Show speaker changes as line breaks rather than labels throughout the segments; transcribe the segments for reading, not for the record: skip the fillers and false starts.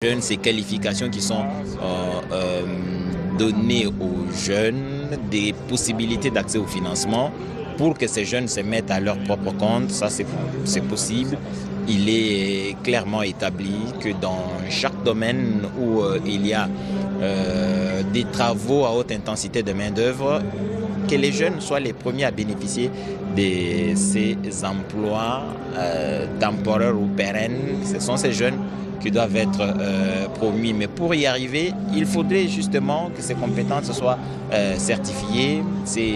jeunes, ces qualifications qui sont données aux jeunes, des possibilités d'accès au financement pour que ces jeunes se mettent à leur propre compte. Ça, c'est possible. Il est clairement établi que dans chaque domaine où il y a des travaux à haute intensité de main-d'œuvre, que les jeunes soient les premiers à bénéficier de ces emplois temporaires ou pérennes. Ce sont ces jeunes qui doivent être promus. Mais pour y arriver, il faudrait justement que ces compétences soient certifiées. C'est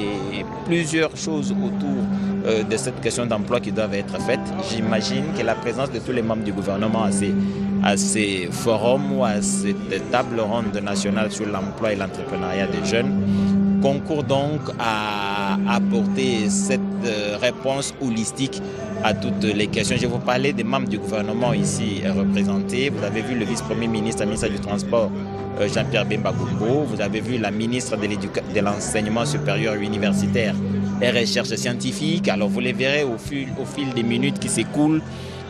plusieurs choses autour de cette question d'emploi qui doivent être faites. J'imagine que la présence de tous les membres du gouvernement à ces forums ou à cette table ronde nationale sur l'emploi et l'entrepreneuriat des jeunes concourt donc à apporter cette réponse holistique à toutes les questions. Je vais vous parler des membres du gouvernement ici représentés. Vous avez vu le vice-premier ministre, ministre du Transport, Jean-Pierre Bemba Gombo. Vous avez vu la ministre de l'Enseignement supérieur universitaire et recherche scientifique. Alors vous les verrez au fil des minutes qui s'écoulent.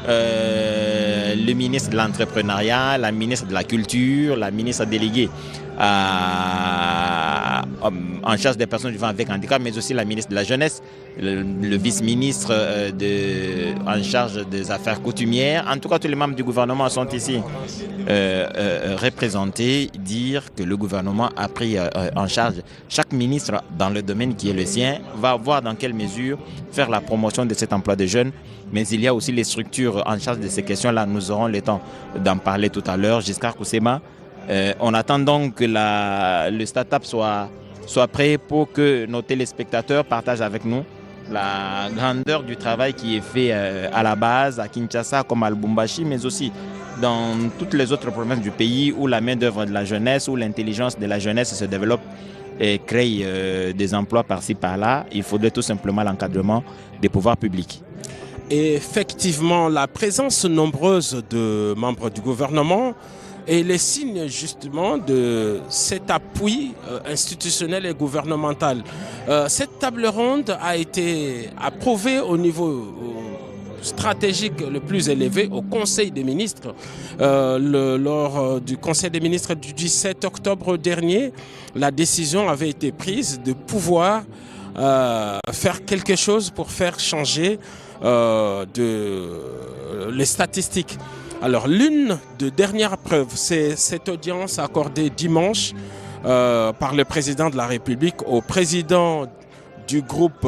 Le ministre de l'entrepreneuriat, la ministre de la culture, la ministre déléguée en charge des personnes vivant avec handicap, mais aussi la ministre de la jeunesse, le vice-ministre en charge des affaires coutumières. En tout cas, tous les membres du gouvernement sont ici représentés. Dire que le gouvernement a pris en charge chaque ministre dans le domaine qui est le sien, va voir dans quelle mesure faire la promotion de cet emploi de jeunes. Mais il y a aussi les structures en charge de ces questions-là. Nous aurons le temps d'en parler tout à l'heure. Giscard Koussema, on attend donc que le start-up soit prêt pour que nos téléspectateurs partagent avec nous la grandeur du travail qui est fait à la base, à Kinshasa comme à Lubumbashi, mais aussi dans toutes les autres provinces du pays où la main-d'œuvre de la jeunesse, où l'intelligence de la jeunesse se développe et crée des emplois par-ci par-là. Il faudrait tout simplement l'encadrement des pouvoirs publics.
Et effectivement, la présence nombreuse de membres du gouvernement est le signe justement de cet appui institutionnel et gouvernemental. Cette table ronde a été approuvée au niveau stratégique le plus élevé au Conseil des ministres. Lors du Conseil des ministres du 17 octobre dernier, la décision avait été prise de pouvoir faire quelque chose pour faire changer les statistiques. Alors l'une des dernières preuves, c'est cette audience accordée dimanche par le président de la République au président du groupe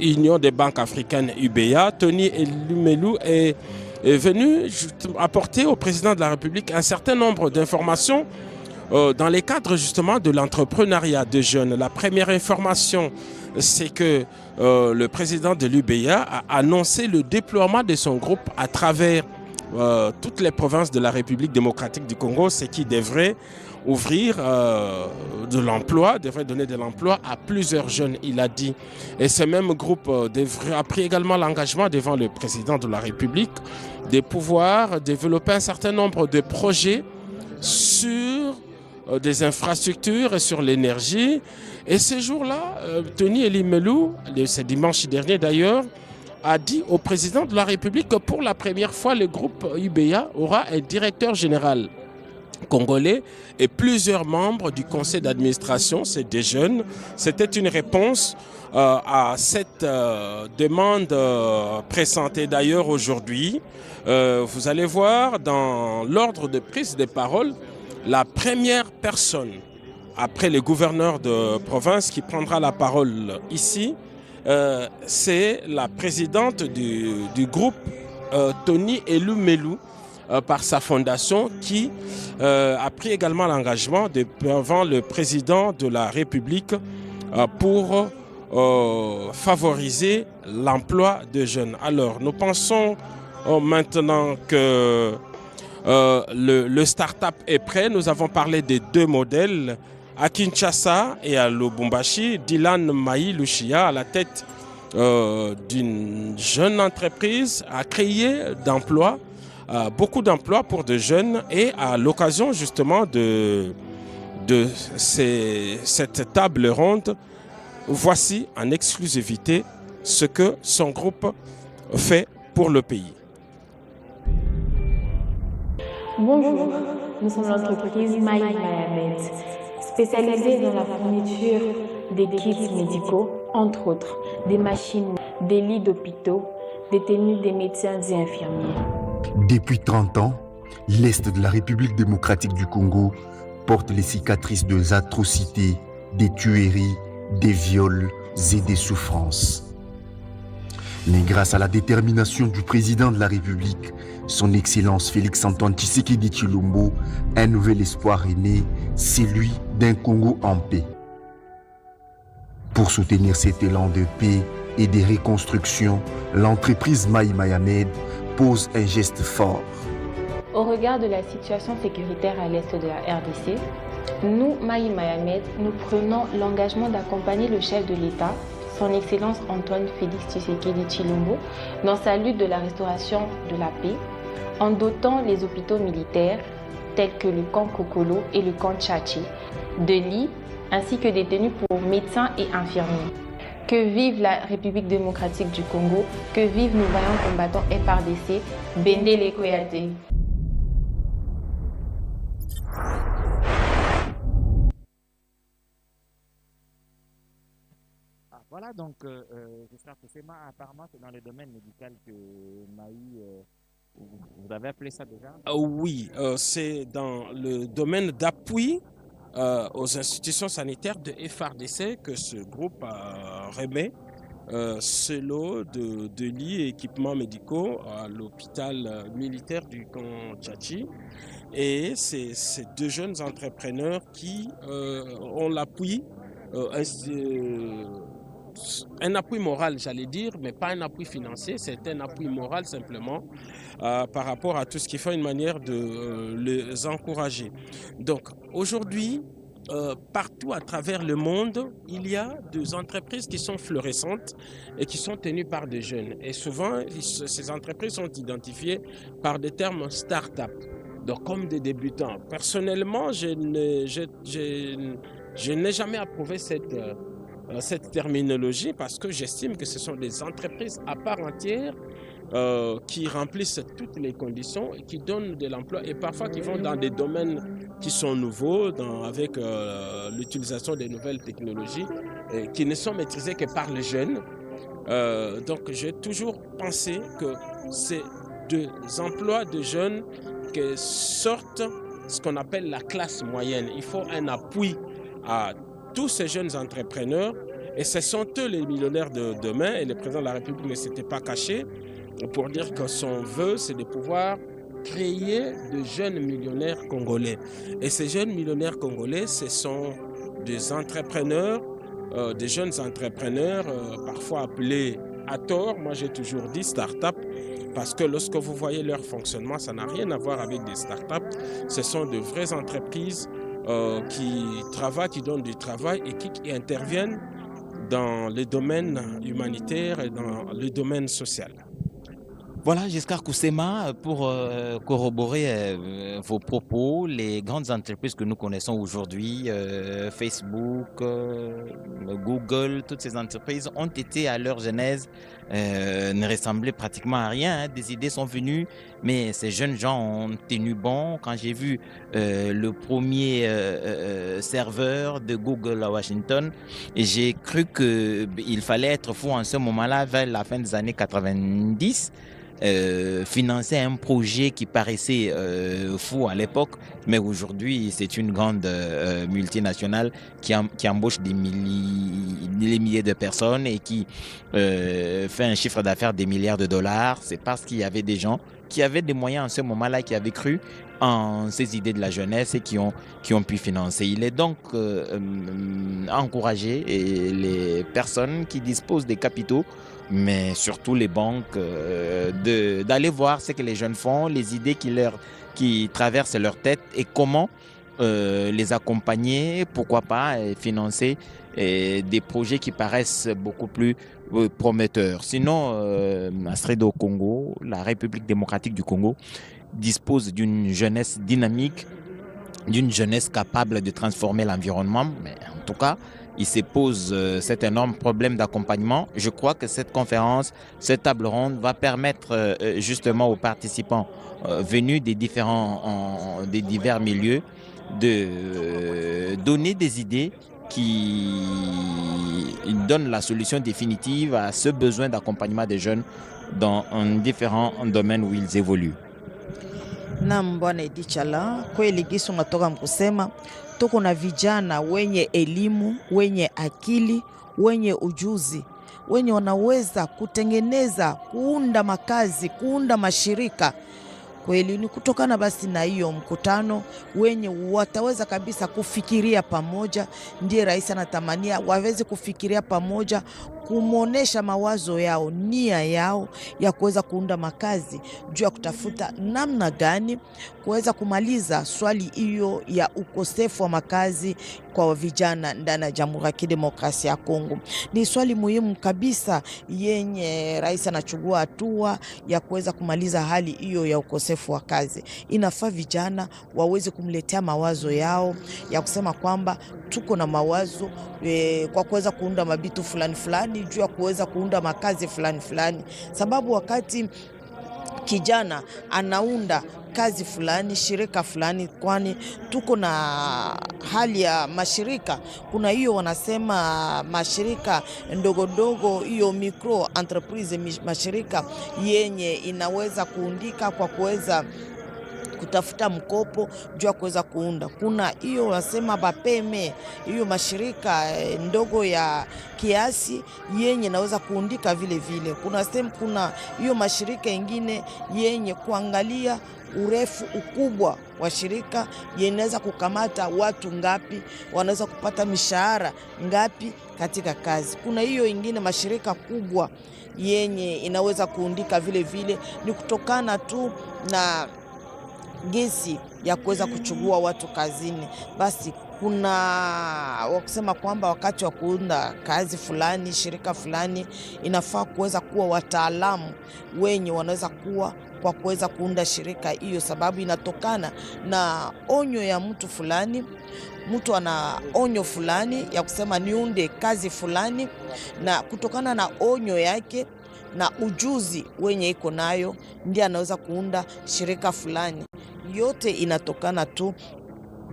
Union des banques africaines UBA. Tony Elumelu est venu apporter au président de la République un certain nombre d'informations dans les cadres justement de l'entrepreneuriat des jeunes. La première information, c'est que le président de l'UBA a annoncé le déploiement de son groupe à travers toutes les provinces de la République démocratique du Congo, ce qui devrait ouvrir de l'emploi, devrait donner de l'emploi à plusieurs jeunes, il a dit. Et ce même groupe a pris également l'engagement devant le président de la République de pouvoir développer un certain nombre de projets sur des infrastructures et sur l'énergie. Et ce jour-là, Tony Elumelu, ce dimanche dernier d'ailleurs, a dit au président de la République que pour la première fois, le groupe UBA aura un directeur général congolais et plusieurs membres du conseil d'administration, c'est des jeunes. C'était une réponse à cette demande présentée d'ailleurs aujourd'hui. Vous allez voir dans l'ordre de prise de parole, la première personne, après le gouverneur de province qui prendra la parole ici, c'est la présidente du groupe Tony Elumelu par sa fondation qui a pris également l'engagement devant le président de la République pour favoriser l'emploi de jeunes. Alors nous pensons maintenant que le start-up est prêt. Nous avons parlé des deux modèles. À Kinshasa et à Lubumbashi, Dylan Maï Lushia, à la tête d'une jeune entreprise, a créé d'emplois, beaucoup d'emplois pour de jeunes, et à l'occasion justement de cette table ronde, voici en exclusivité ce que son groupe fait pour le pays.
Bonjour, nous sommes l'entreprise Maï Mayamed, spécialisée dans la fourniture des kits médicaux, entre autres, des machines, des lits d'hôpitaux, des tenues des médecins et infirmiers.
Depuis 30 ans, l'Est de la République démocratique du Congo porte les cicatrices des atrocités, des tueries, des viols et des souffrances. Mais grâce à la détermination du président de la République, son Excellence Félix-Antoine Tshisekedi Tshilombo, un nouvel espoir est né, celui d'un Congo en paix. Pour soutenir cet élan de paix et de reconstruction, l'entreprise Maï Mayamed pose un geste fort.
Au regard de la situation sécuritaire à l'est de la RDC, nous, Maï Mayamed, nous prenons l'engagement d'accompagner le chef de l'État, son Excellence Antoine Félix Tshisekedi Tshilombo, dans sa lutte de la restauration de la paix, en dotant les hôpitaux militaires, tels que le camp Kokolo et le camp Tchatchi, de lits, ainsi que des tenues pour médecins et infirmiers. Que vive la République démocratique du Congo, que vivent nos vaillants combattants FARDC, Bendele Koyate.
Voilà, donc j'espère que c'est apparemment c'est dans le domaine médical que Maï, vous avez appelé ça déjà?
Oui, c'est dans le domaine d'appui aux institutions sanitaires de FARDC que ce groupe remet ce lot de lits et équipements médicaux à l'hôpital militaire du camp Tchatchi. Et c'est ces deux jeunes entrepreneurs qui ont l'appui, un appui moral, j'allais dire, mais pas un appui financier, c'est un appui moral simplement par rapport à tout ce qui fait une manière de les encourager. Donc aujourd'hui, partout à travers le monde, il y a des entreprises qui sont florissantes et qui sont tenues par des jeunes. Et souvent, ces entreprises sont identifiées par des termes start-up, donc comme des débutants. Personnellement, je n'ai jamais approuvé cette terminologie parce que j'estime que ce sont des entreprises à part entière qui remplissent toutes les conditions et qui donnent de l'emploi et parfois qui vont dans des domaines qui sont nouveaux avec l'utilisation des nouvelles technologies qui ne sont maîtrisées que par les jeunes. Donc j'ai toujours pensé que c'est des emplois de jeunes que sortent ce qu'on appelle la classe moyenne. Il faut un appui à tous ces jeunes entrepreneurs et ce sont eux les millionnaires de demain et le président de la République ne s'était pas caché pour dire que son vœu c'est de pouvoir créer de jeunes millionnaires congolais. Et ces jeunes millionnaires congolais, ce sont des entrepreneurs, des jeunes entrepreneurs, parfois appelés à tort, moi j'ai toujours dit start-up, parce que lorsque vous voyez leur fonctionnement, ça n'a rien à voir avec des start-up, ce sont de vraies entreprises qui travaillent, qui donnent du travail et qui interviennent dans les domaines humanitaires et dans le domaine social.
Voilà, Giscard Koussema, pour corroborer vos propos, les grandes entreprises que nous connaissons aujourd'hui, Facebook, Google, toutes ces entreprises ont été à leur genèse, ne ressemblaient pratiquement à rien. Hein. Des idées sont venues, mais ces jeunes gens ont tenu bon. Quand j'ai vu le premier serveur de Google à Washington, j'ai cru qu'il fallait être fou en ce moment-là, vers la fin des années 90. Financer un projet qui paraissait fou à l'époque, mais aujourd'hui c'est une grande multinationale qui embauche des milliers de personnes et qui fait un chiffre d'affaires des milliards de dollars. C'est parce qu'il y avait des gens qui avaient des moyens en ce moment-là, qui avaient cru en ces idées de la jeunesse et qui ont pu financer. Il est donc encouragé et les personnes qui disposent des capitaux, mais surtout les banques, d'aller voir ce que les jeunes font, les idées qui traversent leur tête et comment les accompagner, pourquoi pas financer des projets qui paraissent beaucoup plus prometteurs. Sinon, Astrid, au Congo, la République démocratique du Congo dispose d'une jeunesse dynamique, d'une jeunesse capable de transformer l'environnement, mais en tout cas, il se pose cet énorme problème d'accompagnement. Je crois que cette conférence, cette table ronde va permettre justement aux participants venus des divers milieux de donner des idées qui donnent la solution définitive à ce besoin d'accompagnement des jeunes dans différents domaines où ils évoluent.
Naam, Bwana Eddy Chala, kweli Gisu natoka mkusema tuko na vijana wenye elimu, wenye akili, wenye ujuzi, wenye wanaweza kutengeneza, kuunda makazi, kuunda mashirika. Kweli ni kutokana basi na hiyo mkutano wenye wataweza kabisa kufikiria pamoja. Ndiye rais anatamania waweze kufikiria pamoja, kumuonesha mawazo yao, nia yao ya kuweza kuunda makazi, juu ya kutafuta namna gani kuweza kumaliza swali hiyo ya ukosefu wa makazi kwa vijana ndani ya Jamhuri ya Kidemokrasia ya Kongo. Ni swali muhimu kabisa yenye rais anachukua hatua ya kuweza kumaliza hali hiyo ya ukosefu wa kazi. Inafaa vijana waweze kumletea mawazo yao ya kusema kwamba tuko na mawazo kwa kuweza kuunda mabitu fulani fulani, juu ya kuweza kuunda makazi fulani fulani, sababu wakati kijana anaunda kazi fulani, shirika fulani, kwani tuko na hali ya mashirika. Kuna hiyo wanasema mashirika ndogo ndogo, hiyo micro entreprise, mashirika yenye inaweza kuundika kwa kuweza kutafuta mkopo juu ya kuweza kuunda. Kuna hiyo wanasema bapeme, hiyo mashirika ndogo ya kiasi yenye naweza kuundika vile vile. Kuna hiyo mashirika ingine yenye kuangalia urefu, ukubwa wa shirika, yenaweza kukamata watu ngapi, wanaweza kupata mishahara ngapi katika kazi. Kuna hiyo ingine mashirika kubwa yenye inaweza kuundika vile vile, ni kutokana tu na gesi ya kuweza kuchukua watu kazini. Basi kuna wakusema kwamba wakati wa kuunda kazi fulani, shirika fulani, inafaa kuweza kuwa wataalamu wenye wanaweza kuwa kwa kuweza kuunda shirika hiyo, sababu inatokana na onyo ya mtu fulani. Mtu ana onyo fulani ya kusema niunde kazi fulani, na kutokana na onyo yake na ujuzi wenye iko nayo ndiye anaweza kuunda shirika fulani. Yote inatokana tu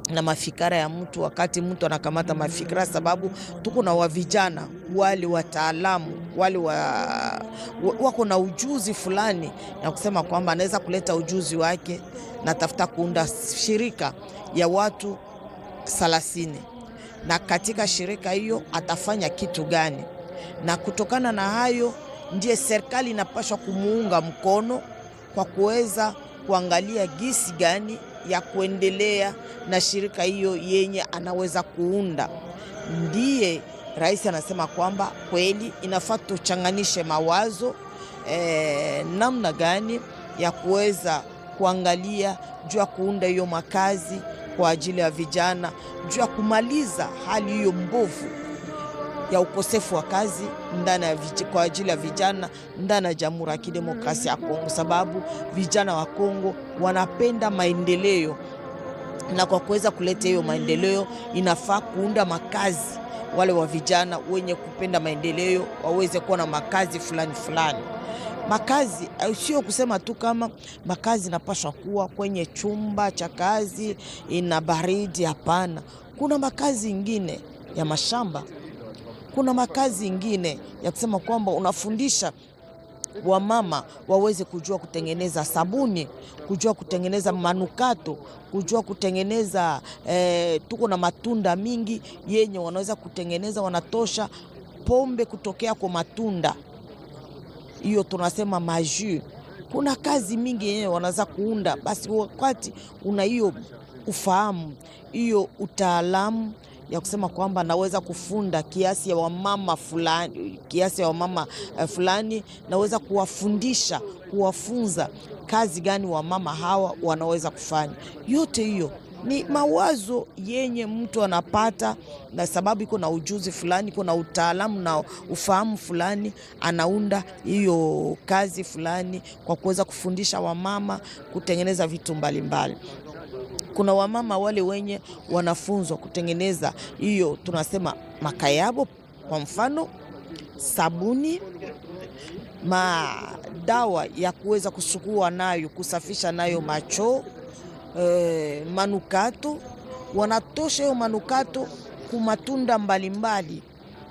na mafikara ya mtu. Wakati mtu anakamata mafikira, sababu tuko na wavijana wale wataalamu, wale wako na ujuzi fulani na kusema kwamba anaweza kuleta ujuzi wake na tafuta kuunda shirika ya watu 30, na katika shirika hiyo atafanya kitu gani, na kutokana na hayo ndiye serikali inapaswa kumuunga mkono kwa kuweza kuangalia gisi gani ya kuendelea na shirika hiyo yenye anaweza kuunda. Ndiye rais anasema kwamba kweli inafaa tuchanganishe mawazo namna gani ya kuweza kuangalia juu ya kuunda hiyo makazi kwa ajili ya vijana, juu ya kumaliza hali hiyo mbovu ya ukosefu wa kazi kwa ajili ya vijana ndani ya Jamhuri ya Kidemokrasia ya Kongo, sababu vijana wa Kongo wanapenda maendeleo, na kwa kuweza kuleta hiyo maendeleo inafaa kuunda makazi. Wale wa vijana wenye kupenda maendeleo waweze kuwa na makazi fulani fulani. Makazi sio kusema tu kama makazi inapaswa kuwa kwenye chumba cha kazi ina baridi, hapana. Kuna makazi ingine ya mashamba, kuna makazi ingine ya kusema kwamba unafundisha wamama waweze kujua kutengeneza sabuni, kujua kutengeneza manukato, kujua kutengeneza tuko na matunda mingi yenye wanaweza kutengeneza, wanatosha pombe kutokea kwa matunda. Hiyo tunasema maju. Kuna kazi mingi yenye wanaweza kuunda. Basi wakati una hiyo ufahamu, hiyo utaalamu ya kusema kwamba naweza kufunda kiasi ya wamama fulani, naweza kuwafundisha, kuwafunza kazi gani wamama hawa wanaweza kufanya. Yote hiyo ni mawazo yenye mtu anapata, na sababu iko na ujuzi fulani, iko na utaalamu na ufahamu fulani, anaunda hiyo kazi fulani kwa kuweza kufundisha wamama kutengeneza vitu mbalimbali. Kuna wamama wale wenye wanafunzwa kutengeneza hiyo tunasema makayabo, kwa mfano sabuni, madawa ya kuweza kusugua nayo, kusafisha nayo macho, manukato. Wanatosha hiyo manukato kumatunda mbalimbali,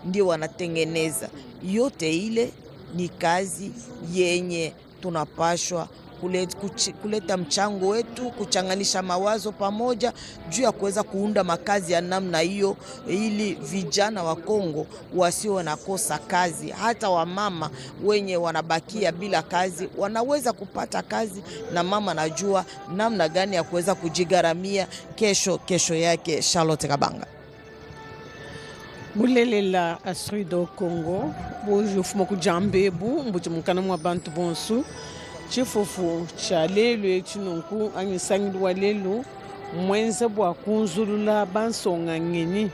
ndio wanatengeneza. Yote ile ni kazi yenye tunapashwa kuleta mchango wetu, kuchanganisha mawazo pamoja juu ya kuweza kuunda makazi ya namna hiyo, ili vijana wa Kongo wasio wanakosa kazi, hata wamama wenye wanabakia bila kazi wanaweza kupata kazi, na mama najua namna gani ya kuweza kujigaramia kesho yake. Charlotte Kabanga.
Bulelela Asrido Congo, buju fuma kujambebu, mbuju mukana mwa bantu bonsu. Chifufu cha lelu chinunku anyisangidu wa lelu mwenza bwa kunzulula bansonga ngeni.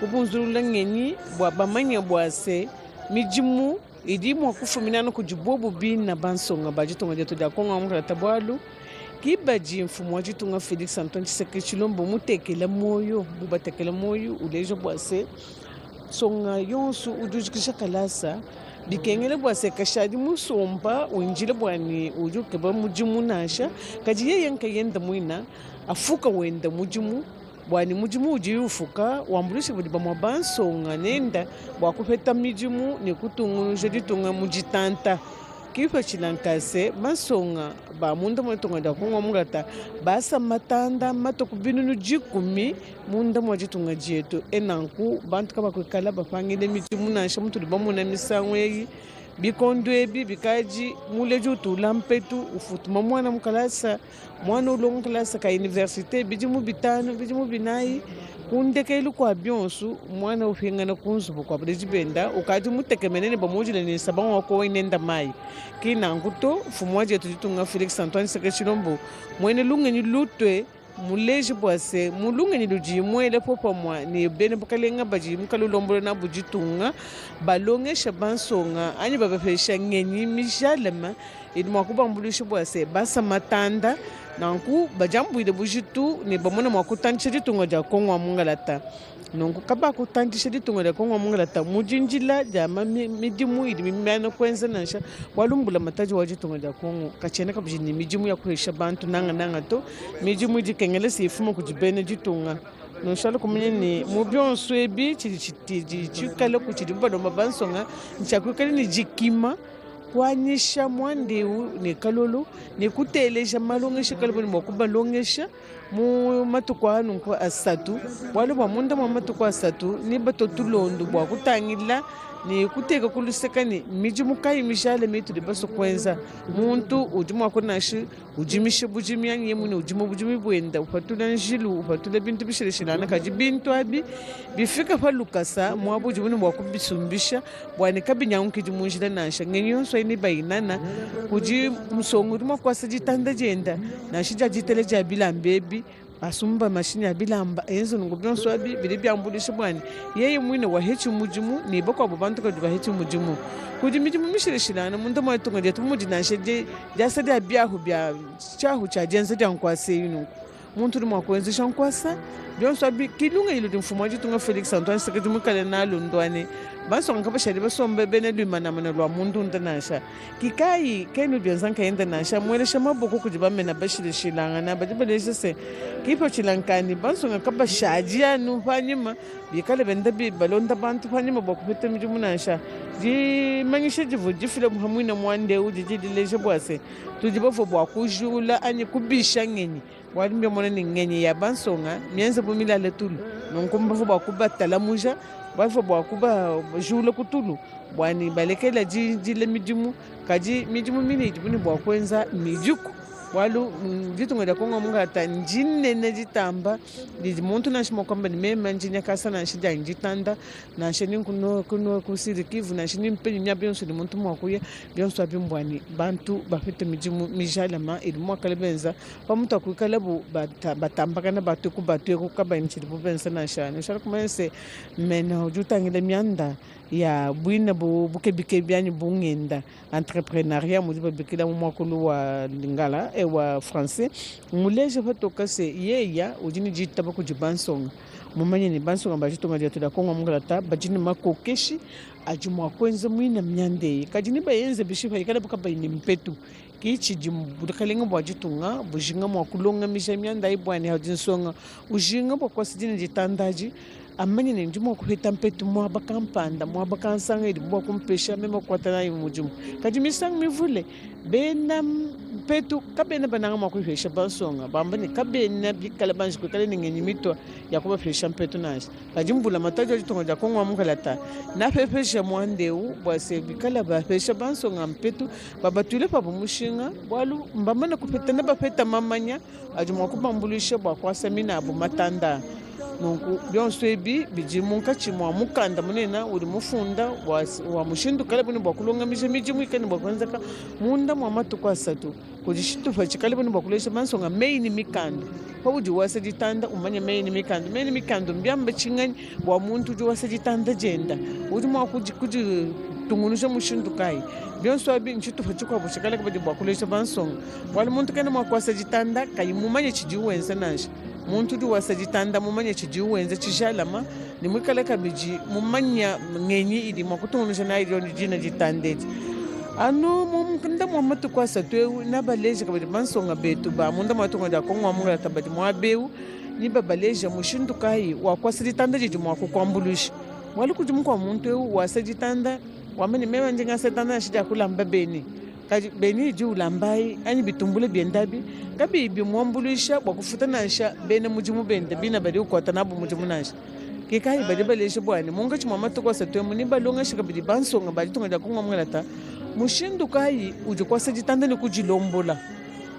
Kubunzulula ngeni bwa bamanya bwa se mijimu idimu wa kufuminano kujibobu bina bansonga bajitonga jeto dia konga mkala tabualu. Kibaji mfumu wajitunga Felix Antoine Tshisekedi Tshilombo mutekele moyo, buba tekele moyo ulejo bwa se songa yonsu udujikisha kalasa. Bikengele bwa se kashadi musomba unjile bwani uju keba mujimu nasha kaji yenka yenda muina afuka wenda mujimu bwani mujimu uji ufuka wambulishe budi bamwa bansonga nenda bwa kupeta mijimu ni kutungu jadi tunga mujitanta kifa chilankase bansonga ba munda mwetonga da kongo mungata basa matanda matokubinu jikumi munda mwajitunga jetu enanku bantu kaba kwekala bafangile mijimu nasha mutu bamuna misangwe bikondo ebi bikaji muleju tulampetu ufutuma mwana mkalasa mwana ulongo kalasa ka universite bijimu bitano bijimu binai kundekelu kwa byonsu mwana ufingana kunzubu kwa benda ukaji mutekemenene bamujile ni sabango wako wenenda mai kina nguto fumwaje tujitunga Felix Antoine Tshisekedi Tshilombo mwene lungeni lutwe muleji bwase mulungeni luji mwele popa mwa ni bene bukalenga baji mukalulombo na bujitunga balonge shabansonga anyi babafesha ngeni mijalema idimwa kubambulisha bwase basa matanda nanku bajambu ide bujitu ni bamona mwakutantisha ditunga ja Kongo mungalata nonku kaba kutantisha ditunga ja Kongo mungalata mujinjila ja midimu idi mimana kwenza nasha walumbula mataji wajitunga ja Kongo kachene kabujini midimu ya kuhesha bantu nanga to midimu idi kengele sifuma kujibene ditunga no shalo kumenye ni mubyonsu ebi chikale kuchidimba do mabansonga nchakukale ni jikima kwanyisha mwandeu ne kalolo ne kuteleja malongesha kalbo ni kubalongesha mu matukwa hanu kwa asatu wale ba munda mu matukwa asatu ni batotulondo bwa kutangila ni kuteka kuluseka ni mijimu kai mishale metu de baso kwenza muntu ujimu akonashi ujimishe bujimyanyi yemune ujimu bujimi bwenda upatula njilu upatula bintu bishirishilana kaji bintu abi bifika falukasa mwabu jimuni mwakubisumbisha bwani kabinyangu kijimunjila nasha ngenyonso ini bayinana kuji msongu rima kwa sajitanda jenda nashi jajitele jabilambebi asumba mashini ya bilamba enzo ngubyonso abi biri byambulisha bwani yeye mwine wa hechi mujimu ni bako abubantu ka hechi mujimu kudi mijimu mishirishilana munda mwa tunga jetu mujinashe je jasadi abiahu bya chahu cha jenza de ankwase yinu muntu mwa kwenza shankwasa byonso abi kilunga ilu mfumo tunga Felix Antoine Tshisekedi mukale na lundwane baso ngaba shari baso mbebene lumana mana lwa mundu ndanasha kikai kenu byonzanka yenda nasha mwele shama boko kujibame na bashirishilanga na bajibaleje se kipo chilankani baso ngaba shajia nu fanyima bikale benda bi balonda bantu fanyima boko pete mijumu nasha ji mangishe jivu jifile muhamwina mwande uji jidileje bwase tujibofo bwa kujula ani kubisha ngenyi wali mbemona ni ngenyi ya bansonga mienza bumila letulu nonkumbafu bwa kubatala muja bafo bwa kuba jula kutulu bwani balekela jile mijimu kaji mijimu mini jibuni bwa kwenza mijuku walu vitunga da Kongo mungata njine ne jitamba di muntu na shimo kwamba ni mema njinya kasa na shija njitanda na sheni kuno kusiri kivu na sheni mpenyi nya byonso di muntu mwakuye byonso abimbwani bantu bafite mijimu mijalama ilmu akalebenza pamuta kukalabu batamba kana batu kubatu kukaba nchiri bubenza na shani shara kumense mena ujutangile mianda ya bwina bukebike byani bungenda entrepreneuria mudiba bikila mwakulu wa lingala wa français muleje fatoka se yeya ujini jitaba kujibansonga mumanye ni bansonga bajitonga dia tuda kongo mungalata bajini makokeshi ajumwa kwenza mwina mnyandei kajini bayenze bishifa ikala buka bayini mpetu kichi jimbukalenga bwajitunga bujinga mwa kulonga misha myanda ibwani haujinsonga ujinga bwa kwasidini jitandaji amani ni njuma kuhita mpetu mwa bakampanda mwa bakansanga idi bwa kumpesha mema kwatana imujumu kajimi sang mivule bena mpetu kabena bananga mwa kuhesha bansonga bambani kabena bikala banji kukale ningenyi mitwa ya kuba fesha mpetu nashi kajimbula matajo jitonga ja kongo mungalata na fefesha mwandeu bwase bikala ba fesha bansonga mpetu babatule papo mushinga bwalu mbamana kupetana bapeta mamanya ajuma kubambulisha bwa kwasamina abu matanda nunku byonso ebi bijimunka chimwa mukanda munena uri mufunda wa mushindu kale buni bakulonga mise mijimu ikani bakwanzaka munda mwa matuko asatu kujishitufa chikale buni bakulesha bansonga main mikanda pauji wasa jitanda umanya main mikanda mbyamba chingani wa muntu ju wasa jitanda jenda uri mwa kuji tungunusha mushindu kai byonso abi nchitufa chikwa bushikale kabadi bakulesha bansonga wali muntu kana mwa kwasa jitanda kai mumanya chijiwenza nashi muntu du wasajitanda mumanya chijiwenza chishalama ni mwikala kabiji mumanya ngenyi idi mwakutunganisha na idi jina jitandeti ano mumkanda mwamatu kwa satwe na baleja kabidi bansonga betu ba munda mwatunga da kongwa munga tabati mwabeu ni babaleja mushindu kai wakwasajitanda jiji mwakukwambulushi wali kujumukwa muntu wasajitanda wameni mewa njenga setanda shija kulamba beni beni ju lambai ani bitumbule biendabi kabi bi mwambulisha bakufuta nasha bene mujimu bende bina bari ukwata nabu mujimu nasha kikai bari balesha bwani munga chimwa matuko satwe muni balonga shika bidi bansonga bari tunga jakungwa mngalata mushindu kai uje kwasa jitanda ni kujilombola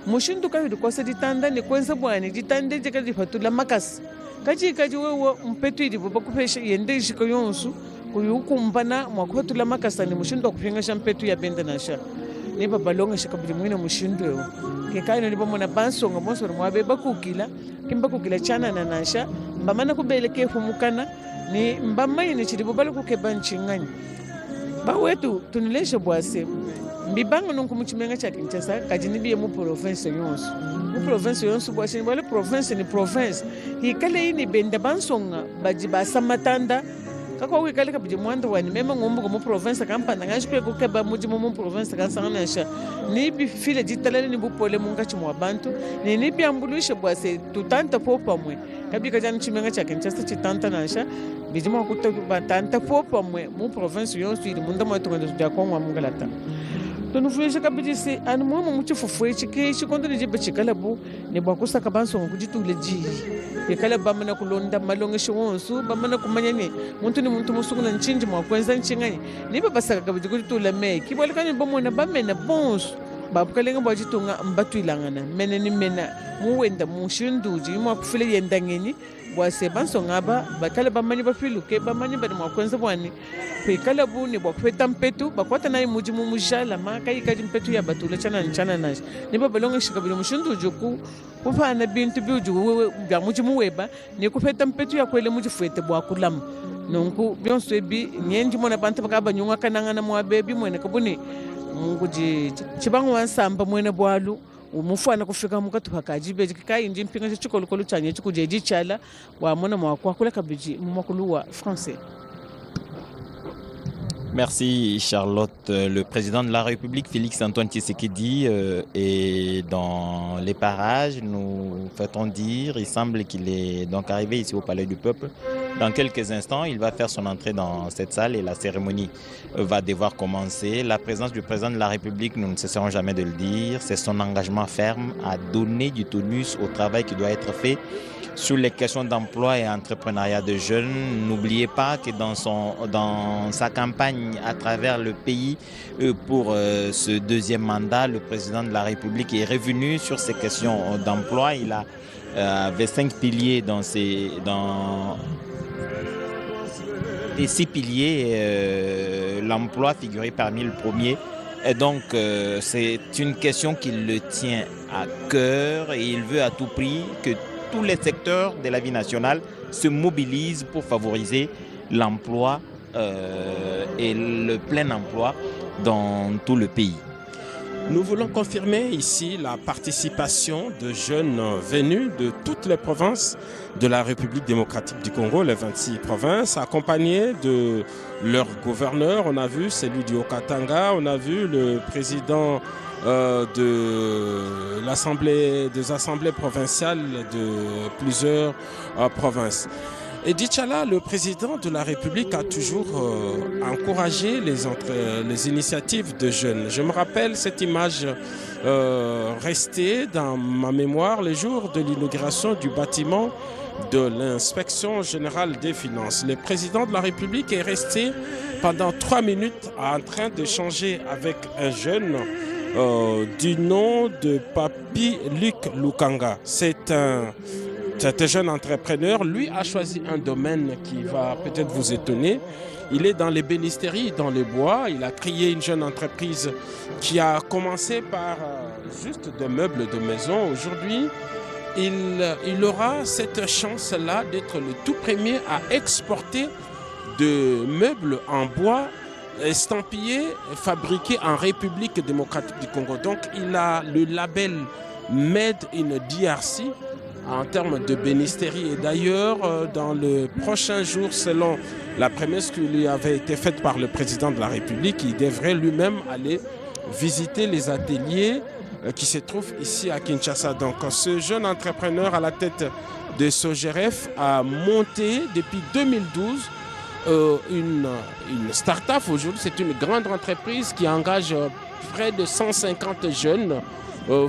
mushindu kai uje kwasa jitanda ni kwenza bwani jitande jeka difatula makasi kaji wewe mpetu idi bakupesha yende shika yonsu kuyukumbana mwakwatula makasa ni mushindu kufinga shampetu ya bende nasha ni babalonga shikabudi mwina mushindu yo kekaino ni bomona bansonga bonso mwabe bakukila kimbakukila chana na nasha mbamana kubeleke fumukana ni mbamai ni chiri bobalo kukebanchinganya bawetu tunilesha bwase mbibanga nonku muchimenga cha Kinshasa kajini biye mu province yonsu bwase ni bale province ni province hikale ini benda bansonga bajiba samatanda kako wikale kabije mwanda wani mema ngombo mu province kampanda ngashikwe kukeba muji mu province kansanganisha ni bifile jitalale ni bupole munga chimwa bantu ni biambulishe bwase tutanta popa mwe kabika jani chimenga cha Kinshasa chitanta nasha bijima kutoka tanta popa mwe mu province yonsu ili munda mwa tunga ya Kongo mungalata tonufuisha kabije anu mwa muchifufuye chike chikondo ni jibe chikalabu ni bwakusa kabanso kujitule ji yekala bamana kulonda malonga shonsu bamana kumanyane muntu ni muntu musukuna nchinji mwa kwenza nchingani ni babasaka kabije kujitula me kibolekani bomona bamena bonsu babukalenga bwajitunga mbatwilangana mena ni mena muwenda mushinduji mwa kufile yendangeni bwase bansonga aba bakala bamanyi bafiluke bamanyi bali mwa kwenza bwani kwikala buni bwakufeta mpetu bakwata naye muji mumujala maka ikaji mpetu ya batula chana nashi ni babalonga shikabili mushinduji kufana bintu biuju bya muji muweba ni kufeta mpetu ya kwele muji fuete bwakulama nonku byonso ebi nyenji mona bantu bakabanyunga kanangana mwa bebi mwene kabuni munguji chibangu wansamba mwene bwalu umufana kufika mukatu hakajibe kai inji mpinga chikolokolo chanye chikujeji chala wa mona mwakwa kula kabiji mmakulu wa français.
Merci Charlotte. Le président de la République, Félix-Antoine Tshisekedi, est dans les parages. Nous fait-on dire, il semble qu'il est donc arrivé ici au Palais du Peuple. Dans quelques instants, il va faire son entrée dans cette salle et la cérémonie va devoir commencer. La présence du président de la République, nous ne cesserons jamais de le dire, c'est son engagement ferme à donner du tonus au travail qui doit être fait sur les questions d'emploi et entrepreneuriat de jeunes. N'oubliez pas que dans sa campagne à travers le pays pour ce deuxième mandat, le président de la République est revenu sur ces questions d'emploi. Il avait 5 piliers dans les 6 piliers, l'emploi figurait parmi le premier. Et donc, c'est une question qui le tient à cœur et il veut à tout prix que tous les secteurs de la vie nationale se mobilisent pour favoriser l'emploi et le plein emploi dans tout le pays.
Nous voulons confirmer ici la participation de jeunes venus de toutes les provinces de la République démocratique du Congo, les 26 provinces, accompagnés de leurs gouverneurs. On a vu celui du Haut-Katanga, on a vu le président des assemblées provinciales de plusieurs provinces. Et Dichala, le président de la République, a toujours encouragé les initiatives de jeunes. Je me rappelle cette image restée dans ma mémoire le jour de l'inauguration du bâtiment de l'inspection générale des finances. Le président de la République est resté pendant 3 minutes en train d'échanger avec un jeune du nom de Papi Luc Lukanga. C'est un jeune entrepreneur. Lui a choisi un domaine qui va peut-être vous étonner. Il est dans l'ébénisterie, dans les bois. Il a créé une jeune entreprise qui a commencé par juste des meubles de maison. Aujourd'hui, il aura cette chance-là d'être le tout premier à exporter de meubles en bois estampillés, fabriqués en République démocratique du Congo. Donc, il a le label Made in DRC en termes de bénisterie. Et d'ailleurs, dans le prochain jour, selon la promesse qui lui avait été faite par le président de la République, il devrait lui-même aller visiter les ateliers qui se trouvent ici à Kinshasa. Donc, ce jeune entrepreneur à la tête de Sogeref a monté depuis 2012 une start-up. Aujourd'hui, c'est une grande entreprise qui engage près de 150 jeunes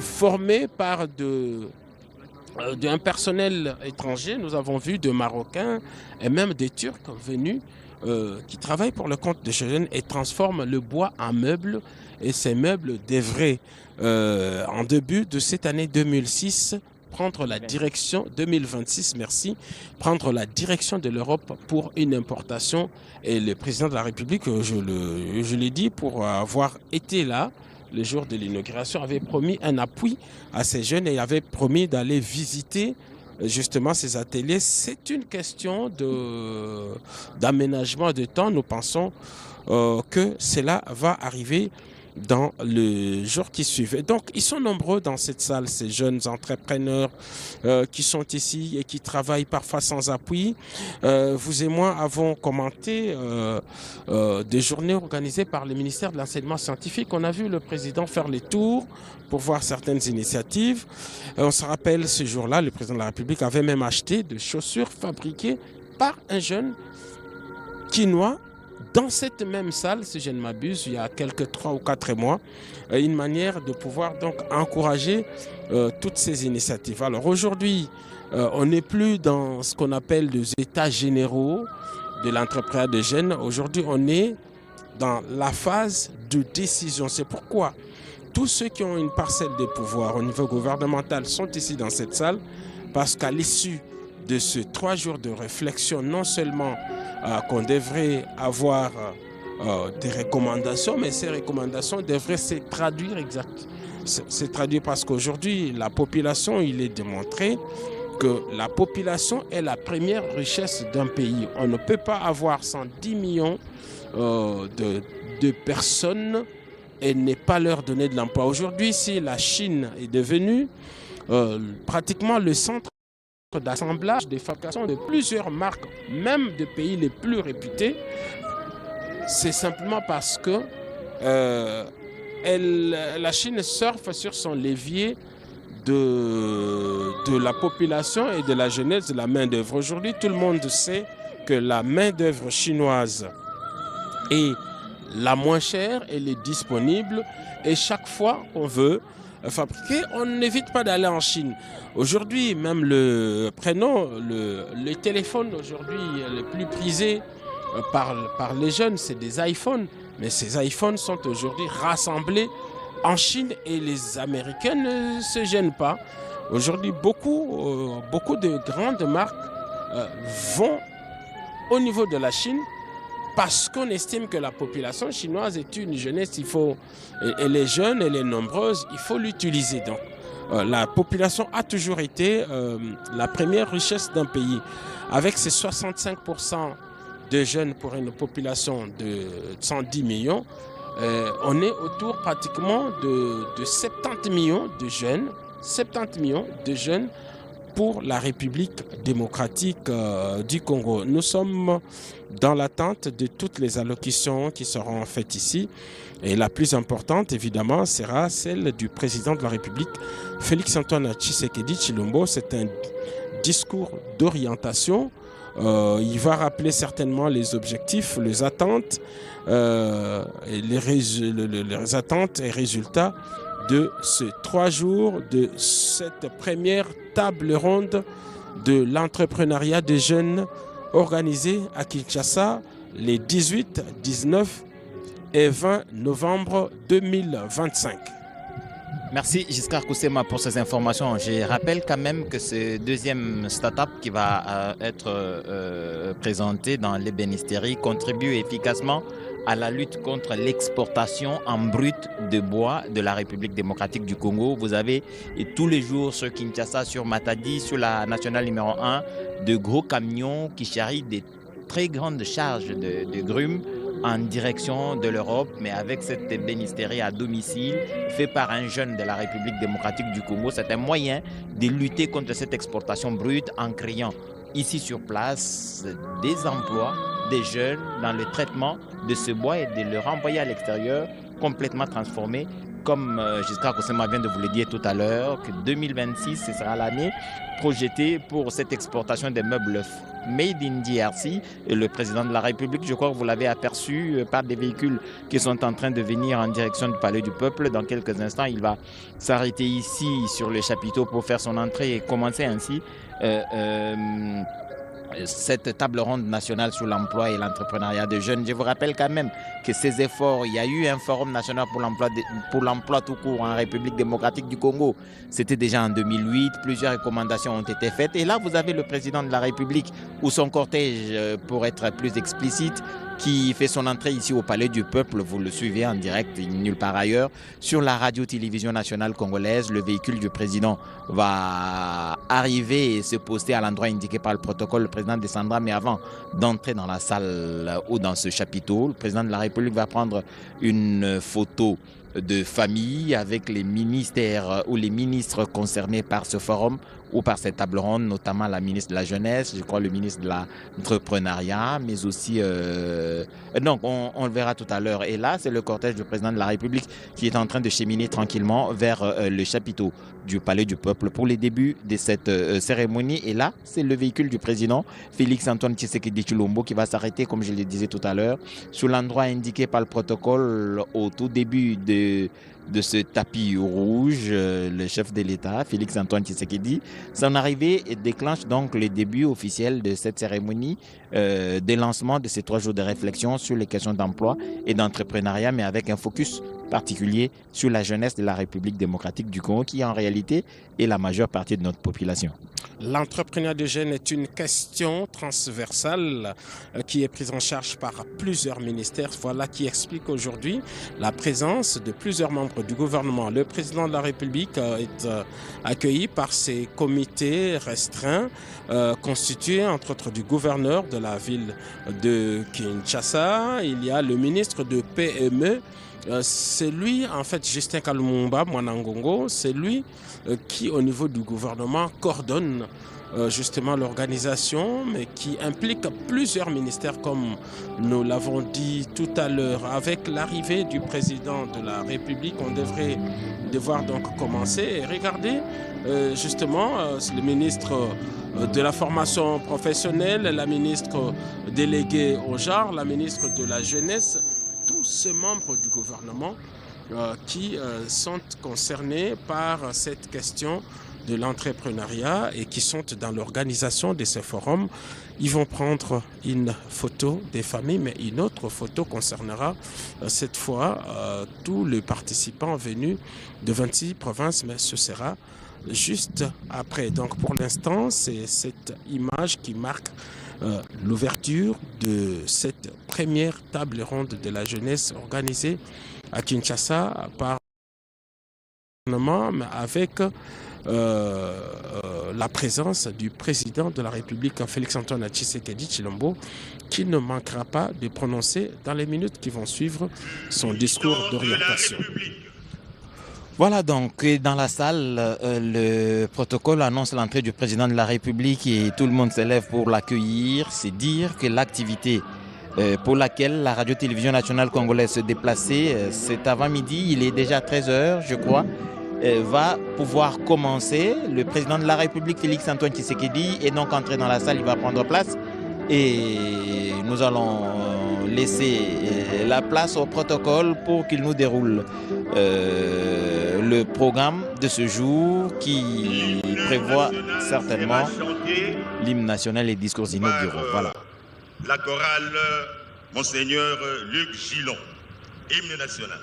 formés par d'un personnel étranger. Nous avons vu de Marocains et même des Turcs venus qui travaillent pour le compte de ces jeunes et transforment le bois en meubles. Et ces meubles devraient, en début de cette année 2006, prendre la direction, 2026, merci, prendre la direction de l'Europe pour une importation. Et le président de la République, je l'ai dit, pour avoir été là, le jour de l'inauguration, avait promis un appui à ces jeunes et avait promis d'aller visiter justement ces ateliers. C'est une question d'aménagement de temps. Nous pensons que cela va arriver dans le jour qui suit. Et donc, ils sont nombreux dans cette salle, ces jeunes entrepreneurs qui sont ici et qui travaillent parfois sans appui. Vous et moi avons commenté des journées organisées par le ministère de l'Enseignement scientifique. On a vu le président faire les tours pour voir certaines initiatives. On se rappelle, ce jour-là, le président de la République avait même acheté des chaussures fabriquées par un jeune Quinois dans cette même salle, si je ne m'abuse, il y a quelques 3 ou 4 mois, une manière de pouvoir donc encourager toutes ces initiatives. Alors aujourd'hui, on n'est plus dans ce qu'on appelle les états généraux de l'entrepreneuriat des jeunes. Aujourd'hui, on est dans la phase de décision. C'est pourquoi tous ceux qui ont une parcelle de pouvoir au niveau gouvernemental sont ici dans cette salle, parce qu'à l'issue de ces 3 jours de réflexion, non seulement qu'on devrait avoir des recommandations, mais ces recommandations devraient se traduire se traduire parce qu'aujourd'hui, la population, il est démontré que la population est la première richesse d'un pays. On ne peut pas avoir 110 millions de personnes et ne pas leur donner de l'emploi. Aujourd'hui, si la Chine est devenue pratiquement le centre d'assemblage, de fabrication de plusieurs marques, même des pays les plus réputés, c'est simplement parce que la Chine surfe sur son levier de la population et de la jeunesse, de la main-d'œuvre. Aujourd'hui, tout le monde sait que la main-d'œuvre chinoise est la moins chère, elle est disponible et chaque fois qu'on veut fabriquer, on n'évite pas d'aller en Chine. Aujourd'hui, même le téléphone aujourd'hui le plus prisé par les jeunes, c'est des iPhones. Mais ces iPhones sont aujourd'hui rassemblés en Chine et les Américains ne se gênent pas. Aujourd'hui, beaucoup de grandes marques vont au niveau de la Chine parce qu'on estime que la population chinoise est une jeunesse, elle est jeune, elle est nombreuse, il faut l'utiliser. Donc, la population a toujours été la première richesse d'un pays. Avec ces 65% de jeunes pour une population de 110 millions, On est autour pratiquement de 70 millions de jeunes, 70 millions de jeunes pour la République démocratique du Congo. Nous sommes dans l'attente de toutes les allocutions qui seront faites ici. Et la plus importante, évidemment, sera celle du président de la République, Félix-Antoine Tshisekedi Tshilombo. C'est un discours d'orientation. Il va rappeler certainement les objectifs, les attentes, les attentes et résultats de ces 3 jours, de cette première table ronde de l'entrepreneuriat des jeunes organisée à Kinshasa les 18, 19 et 20 novembre 2025.
Merci Giscard Koussema pour ces informations. Je rappelle quand même que ce deuxième start-up qui va être présenté dans l'ébénisterie contribue efficacement à la lutte contre l'exportation en brut de bois de la République démocratique du Congo. Vous avez tous les jours sur Kinshasa, sur Matadi, sur la nationale numéro 1, de gros camions qui charrient des très grandes charges de grumes en direction de l'Europe, mais avec cette bénisterie à domicile fait par un jeune de la République démocratique du Congo. C'est un moyen de lutter contre cette exportation brute en créant ici sur place des emplois, des jeunes dans le traitement de ce bois et de le renvoyer à l'extérieur complètement transformé. Comme Giscard Koussema vient de vous le dire tout à l'heure, que 2026, ce sera l'année projetée pour cette exportation des meubles made in DRC. Et le président de la République, je crois que vous l'avez aperçu par des véhicules qui sont en train de venir en direction du Palais du Peuple. Dans quelques instants, il va s'arrêter ici sur le chapiteau pour faire son entrée et commencer ainsi cette table ronde nationale sur l'emploi et l'entrepreneuriat des jeunes. Je vous rappelle quand même que ces efforts, il y a eu un forum national pour l'emploi tout court en République démocratique du Congo. C'était déjà en 2008, plusieurs recommandations ont été faites. Et là, vous avez le président de la République ou son cortège, pour être plus explicite, qui fait son entrée ici au Palais du Peuple. Vous le suivez en direct, nulle part ailleurs. Sur la radio-télévision nationale congolaise, le véhicule du président va arriver et se poster à l'endroit indiqué par le protocole. Le président descendra, mais avant d'entrer dans la salle ou dans ce chapiteau, le président de la République va prendre une photo de famille avec les ministères ou les ministres concernés par ce forum ou par cette table ronde, notamment la ministre de la Jeunesse, je crois le ministre de l'Entrepreneuriat, mais aussi... donc, on le verra tout à l'heure. Et là, c'est le cortège du président de la République qui est en train de cheminer tranquillement vers le chapiteau du Palais du Peuple pour les débuts de cette cérémonie. Et là, c'est le véhicule du président Félix-Antoine Tshisekedi Tshilombo qui va s'arrêter, comme je le disais tout à l'heure, sur l'endroit indiqué par le protocole au tout début de ce tapis rouge, le chef de l'État, Félix-Antoine Tshisekedi. Son arrivée déclenche donc le début officiel de cette cérémonie de lancement de ces 3 jours de réflexion sur les questions d'emploi et d'entrepreneuriat, mais avec un focus particulier sur la jeunesse de la République démocratique du Congo, qui en réalité est la majeure partie de notre population.
L'entrepreneuriat des jeunes est une question transversale qui est prise en charge par plusieurs ministères. Voilà qui explique aujourd'hui la présence de plusieurs membres du gouvernement. Le président de la République est accueilli par ses comités restreints constitués entre autres du gouverneur de la ville de Kinshasa. Il y a le ministre de PME. C'est lui, en fait, Justin Kalumumba Mwanangongo, c'est lui qui, au niveau du gouvernement, coordonne justement l'organisation, mais qui implique plusieurs ministères, comme nous l'avons dit tout à l'heure. Avec l'arrivée du président de la République, on devrait devoir donc commencer et regarder justement le ministre de la formation professionnelle, la ministre déléguée au genre, la ministre de la jeunesse, tous ces membres du gouvernement qui sont concernés par cette question de l'entrepreneuriat et qui sont dans l'organisation de ce forum. Ils vont prendre une photo des familles, mais une autre photo concernera cette fois tous les participants venus de 26 provinces, mais ce sera juste après. Donc pour l'instant, c'est cette image qui marque l'ouverture de cette première table ronde de la jeunesse organisée à Kinshasa par mais avec la présence du président de la République, Félix-Antoine Tshisekedi Tshilombo, qui ne manquera pas de prononcer dans les minutes qui vont suivre son discours d'orientation.
Voilà donc, dans la salle, le protocole annonce l'entrée du président de la République et tout le monde se lève pour l'accueillir. C'est dire que l'activité pour laquelle la radio-télévision nationale congolaise se déplaçait cet avant-midi, il est déjà 13h, je crois, va pouvoir commencer. Le président de la République, Félix-Antoine Tshisekedi, est donc entré dans la salle, il va prendre place et nous allons laisser la place au protocole pour qu'il nous déroule le programme de ce jour qui prévoit certainement l'hymne national et discours inauguraux. Voilà.
La chorale Monseigneur Luc Gillon, hymne national.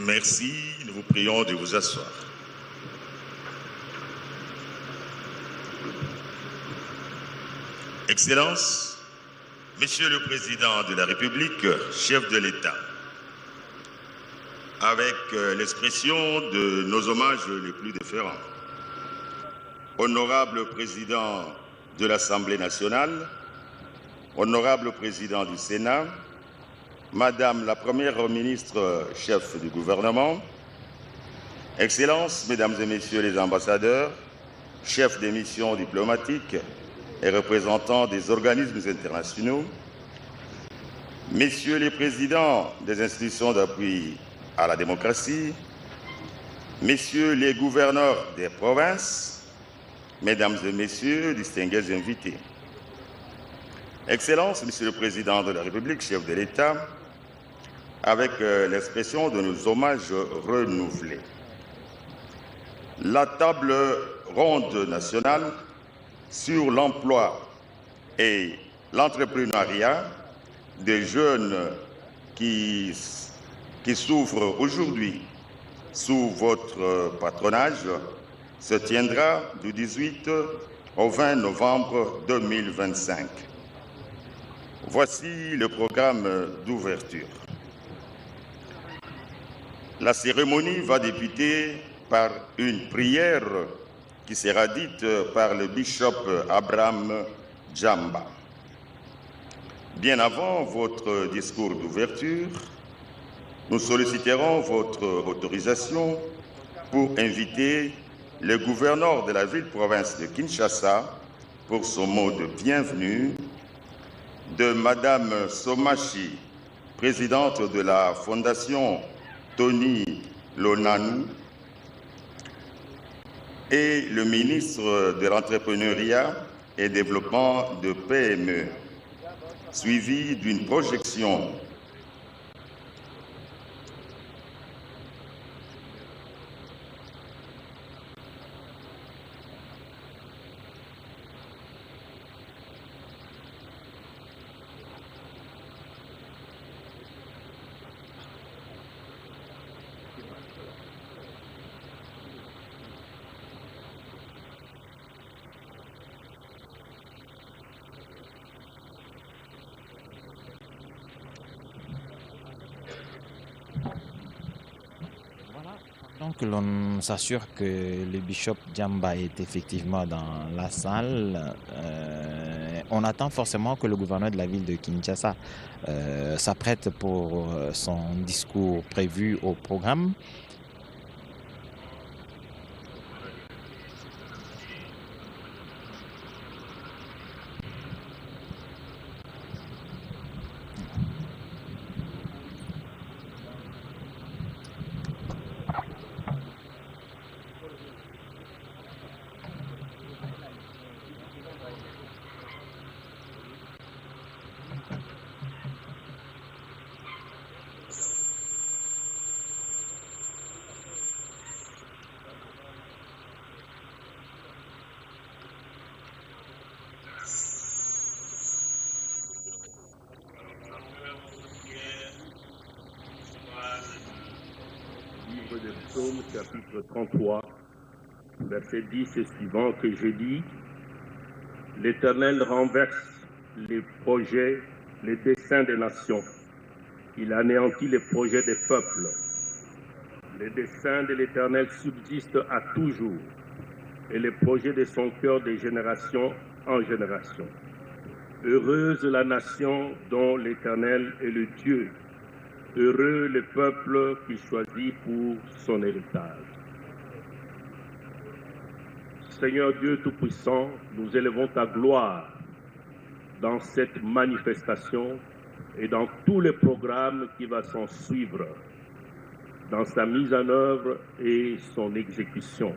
Merci, nous vous prions de vous asseoir. Excellences, Monsieur le Président de la République, chef de l'État, avec l'expression de nos hommages les plus déférents, Honorable Président de l'Assemblée nationale, Honorable Président du Sénat, Madame la Première ministre chef du gouvernement, Excellences, Mesdames et Messieurs les ambassadeurs, chefs des missions diplomatiques et représentants des organismes internationaux, Messieurs les présidents des institutions d'appui à la démocratie, Messieurs les gouverneurs des provinces, Mesdames et Messieurs, distingués invités. Excellences, Monsieur le Président de la République, chef de l'État, avec l'expression de nos hommages renouvelés. La table ronde nationale sur l'emploi et l'entrepreneuriat des jeunes qui souffrent aujourd'hui sous votre patronage se tiendra du 18 au 20 novembre 2025. Voici le programme d'ouverture. La cérémonie va débuter par une prière qui sera dite par le bishop Abraham Djamba. Bien avant votre discours d'ouverture, nous solliciterons votre autorisation pour inviter le gouverneur de la ville-province de Kinshasa pour son mot de bienvenue, de Madame Somachi, présidente de la Fondation Tony Lonanou, et le ministre de l'Entrepreneuriat et Développement de PME, suivi d'une projection
Donc l'on s'assure que le bishop Djamba est effectivement dans la salle. On attend forcément que le gouverneur de la ville de Kinshasa s'apprête pour son discours prévu au programme.
Livre des Psaumes, chapitre 33, verset 10 et suivant, que je dis: L'Éternel renverse les projets, les desseins des nations. Il anéantit les projets des peuples. Les desseins de l'Éternel subsistent à toujours, et les projets de son cœur de génération en génération. Heureuse la nation dont l'Éternel est le Dieu. Heureux le peuple qu'il choisit pour son héritage. Seigneur Dieu Tout-Puissant, nous élevons ta gloire dans cette manifestation et dans tous les programmes qui vont s'en suivre, dans sa mise en œuvre et son exécution.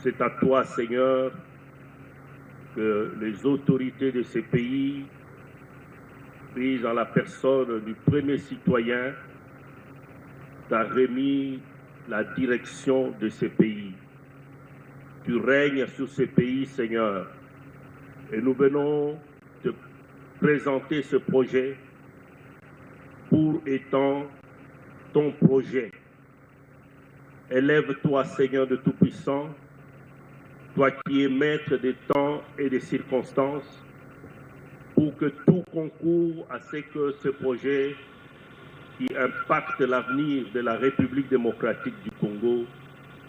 C'est à toi, Seigneur, que les autorités de ces pays, prises en la personne du premier citoyen, t'a remis la direction de ces pays. Tu règnes sur ces pays, Seigneur, et nous venons te présenter ce projet pour étant ton projet. Élève-toi, Seigneur de Tout-Puissant, toi qui es maître des temps et des circonstances, pour que tout concourt à ce que ce projet qui impacte l'avenir de la République démocratique du Congo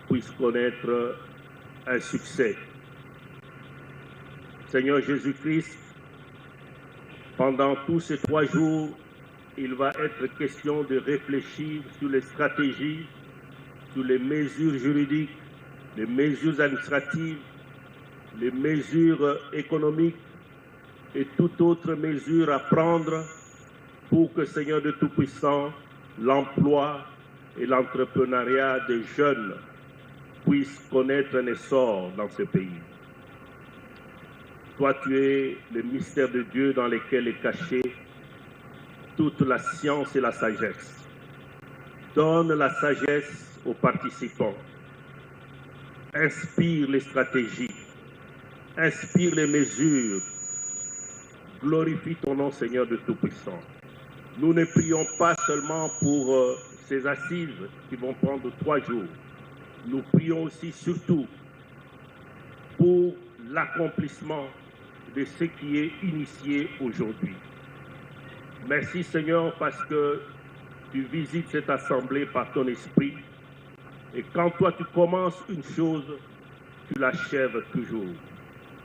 puisse connaître un succès. Seigneur Jésus-Christ, pendant tous ces 3 jours, il va être question de réfléchir sur les stratégies, sur les mesures juridiques, les mesures administratives, les mesures économiques et toute autre mesure à prendre pour que, Seigneur de Tout-Puissant, l'emploi et l'entrepreneuriat des jeunes puissent connaître un essor dans ce pays. Toi, tu es le mystère de Dieu dans lequel est cachée toute la science et la sagesse. Donne la sagesse aux participants. Inspire les stratégies. Inspire les mesures. Glorifie ton nom, Seigneur de Tout-Puissant. Nous ne prions pas seulement pour ces assises qui vont prendre 3 jours. Nous prions aussi surtout pour l'accomplissement de ce qui est initié aujourd'hui. Merci, Seigneur, parce que tu visites cette assemblée par ton esprit. Et quand toi tu commences une chose, tu l'achèves toujours.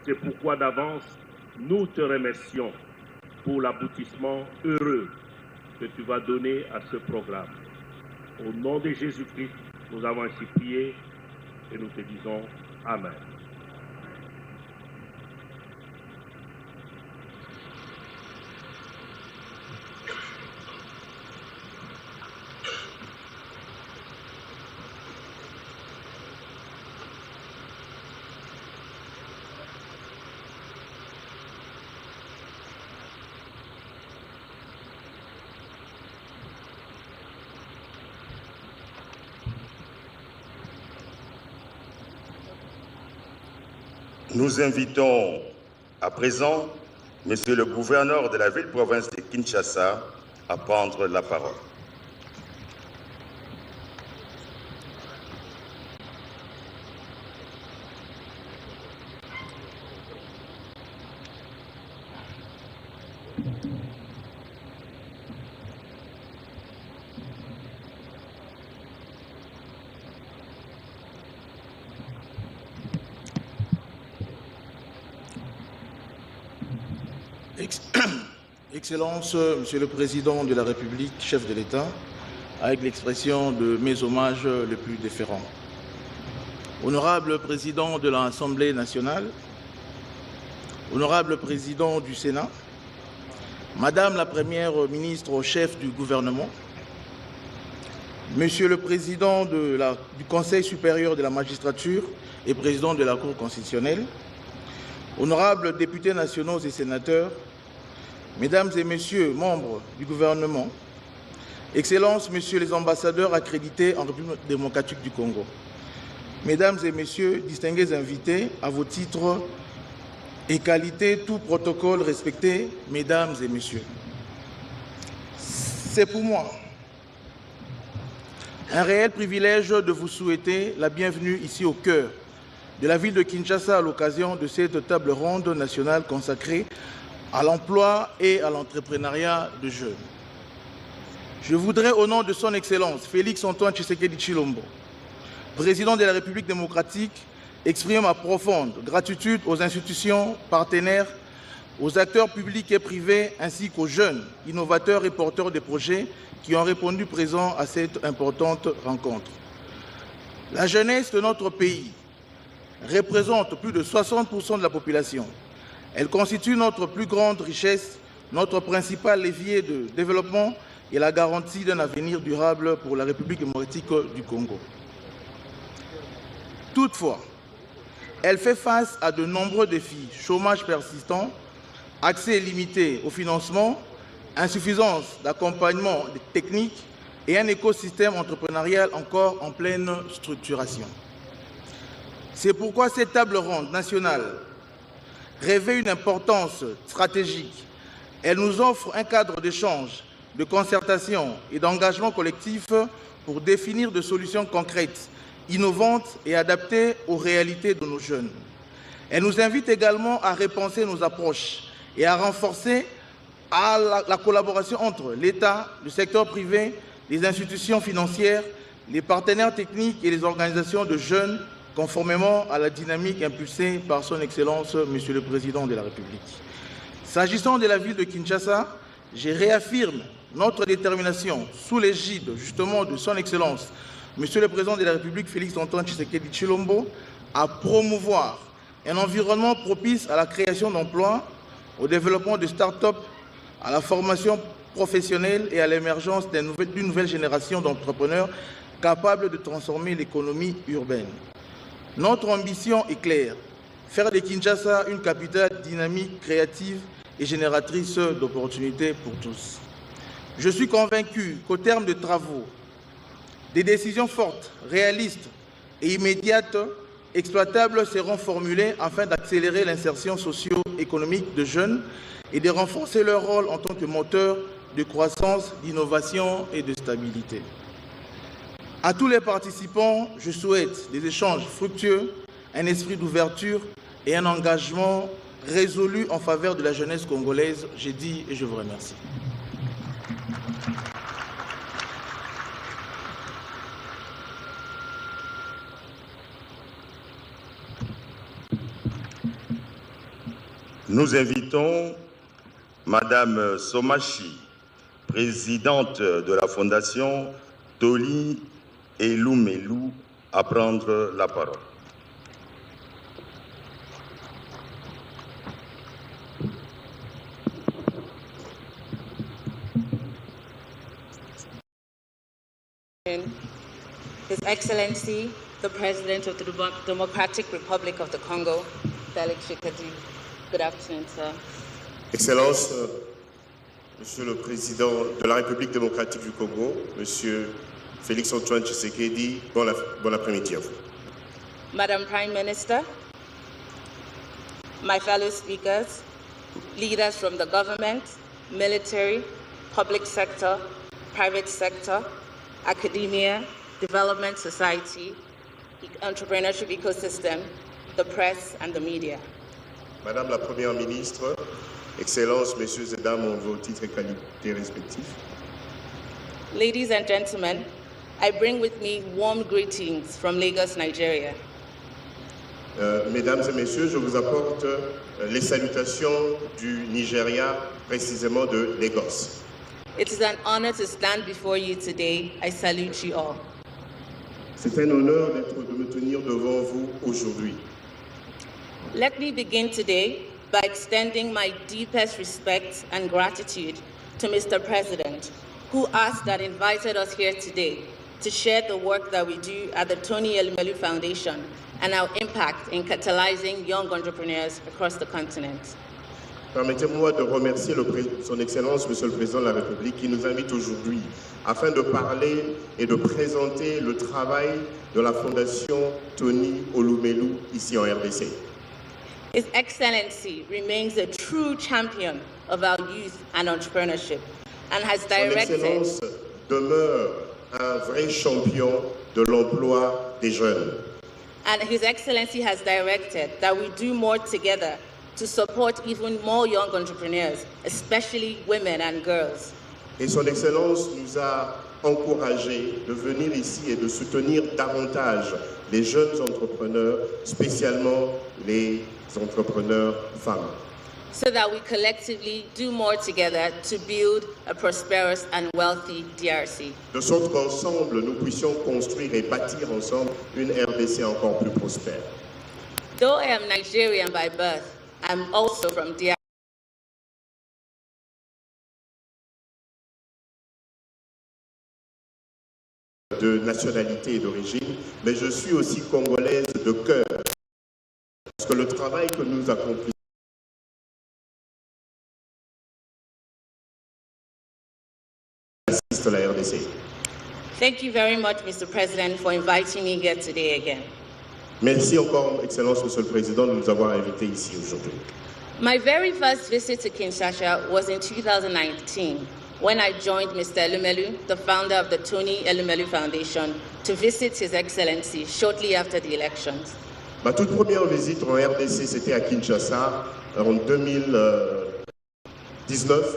C'est pourquoi d'avance, nous te remercions pour l'aboutissement heureux que tu vas donner à ce programme. Au nom de Jésus-Christ, nous avons ainsi prié et nous te disons Amen.
Nous invitons à présent Monsieur le gouverneur de la ville-province de Kinshasa à prendre la parole.
Excellences, Monsieur le Président de la République, chef de l'État, avec l'expression de mes hommages les plus déférents. Honorable Président de l'Assemblée nationale, Honorable Président du Sénat, Madame la Première ministre chef du gouvernement, Monsieur le Président du Conseil supérieur de la magistrature et Président de la Cour constitutionnelle, Honorables députés nationaux et sénateurs, Mesdames et Messieurs membres du gouvernement, Excellences, Messieurs les ambassadeurs accrédités en République démocratique du Congo, Mesdames et Messieurs, distingués invités, à vos titres et qualités, tout protocole respecté, Mesdames et Messieurs. C'est pour moi un réel privilège de vous souhaiter la bienvenue ici au cœur de la ville de Kinshasa à l'occasion de cette table ronde nationale consacrée à l'emploi et à l'entrepreneuriat de jeunes. Je voudrais, au nom de son Excellence Félix-Antoine Tshisekedi Tshilombo, président de la République démocratique, exprimer ma profonde gratitude aux institutions partenaires, aux acteurs publics et privés, ainsi qu'aux jeunes, innovateurs et porteurs de projets qui ont répondu présents à cette importante rencontre. La jeunesse de notre pays représente plus de 60% de la population. Elle constitue notre plus grande richesse, notre principal levier de développement et la garantie d'un avenir durable pour la République démocratique du Congo. Toutefois, elle fait face à de nombreux défis, chômage persistant, accès limité au financement, insuffisance d'accompagnement technique et un écosystème entrepreneurial encore en pleine structuration. C'est pourquoi cette table ronde nationale revêt une importance stratégique. Elle nous offre un cadre d'échange, de concertation et d'engagement collectif pour définir des solutions concrètes, innovantes et adaptées aux réalités de nos jeunes. Elle nous invite également à repenser nos approches et à renforcer la collaboration entre l'État, le secteur privé, les institutions financières, les partenaires techniques et les organisations de jeunes, conformément à la dynamique impulsée par son Excellence, Monsieur le Président de la République. S'agissant de la ville de Kinshasa, je réaffirme notre détermination, sous l'égide justement de son Excellence, Monsieur le Président de la République, Félix-Antoine Tshisekedi Tshilombo, à promouvoir un environnement propice à la création d'emplois, au développement de start-up, à la formation professionnelle et à l'émergence d'une nouvelle génération d'entrepreneurs capables de transformer l'économie urbaine. Notre ambition est claire, faire de Kinshasa une capitale dynamique, créative et génératrice d'opportunités pour tous. Je suis convaincu qu'au terme de travaux, des décisions fortes, réalistes et immédiates, exploitables seront formulées afin d'accélérer l'insertion socio-économique de jeunes et de renforcer leur rôle en tant que moteur de croissance, d'innovation et de stabilité. À tous les participants, je souhaite des échanges fructueux, un esprit d'ouverture et un engagement résolu en faveur de la jeunesse congolaise. J'ai dit et je vous remercie.
Nous invitons Madame Somachi, présidente de la Fondation Toli Elumelu, à prendre la parole.
His Excellency, the President of the Democratic Republic of the Congo, Félix Tshisekedi. Good afternoon, sir.
Excellence, Monsieur le Président de la République démocratique du Congo, Monsieur Félix-Antoine Tshisekedi, bon après-midi à vous.
Madam Prime Minister, my fellow speakers, leaders from the government, military, public sector, private sector, academia, development society, entrepreneurship ecosystem, the press and the media.
Madame la Première ministre, Excellences, Messieurs et Dames en vos titres et qualités respectifs.
Ladies and gentlemen, I bring with me warm greetings from Lagos, Nigeria.
Mesdames et messieurs, je vous apporte les salutations du Nigeria, précisément de Lagos.
It is an honor to stand before you today. I salute you all.
C'est un honneur de me tenir devant vous aujourd'hui.
Let me begin today by extending my deepest respect and gratitude to Mr. President, who asked and invited us here today to share the work that we do at the Tony Elumelu Foundation and our impact in catalyzing young entrepreneurs across the continent.
Permettez-moi de remercier Son Excellence, Monsieur le Président de la République, qui nous invite aujourd'hui afin de parler et de présenter le travail de la Fondation Tony Elumelu ici en RDC.
His Excellency remains a true champion of our youth and entrepreneurship and has directed.
Son Excellence demeure un vrai champion de l'emploi des jeunes.
And His Excellency has directed that we do more together to support even more young entrepreneurs, especially women and girls.
Et Son Excellence nous a encouragés de venir ici et de soutenir davantage les jeunes entrepreneurs, spécialement les entrepreneurs femmes.
So that we collectively do more together to build a prosperous and wealthy DRC.
De sorte qu'ensemble, nous puissions construire et bâtir ensemble une RDC encore plus prospère.
Though I am Nigerian by birth, I'm also from DRC.
De nationalité et d'origine, mais je suis aussi congolaise de cœur. Parce que le travail que nous accomplissons assiste la RDC.
Thank you very much, Mr. President, for inviting me here today again.
Merci encore, Excellence, Monsieur le Président, de nous avoir invités ici aujourd'hui.
My very first visit to Kinshasa was in 2019 when I joined Mr. Elumelu, the founder of the Tony Elumelu Foundation, to visit His Excellency shortly after the elections.
Ma toute première visite en RDC, c'était à Kinshasa en 2019,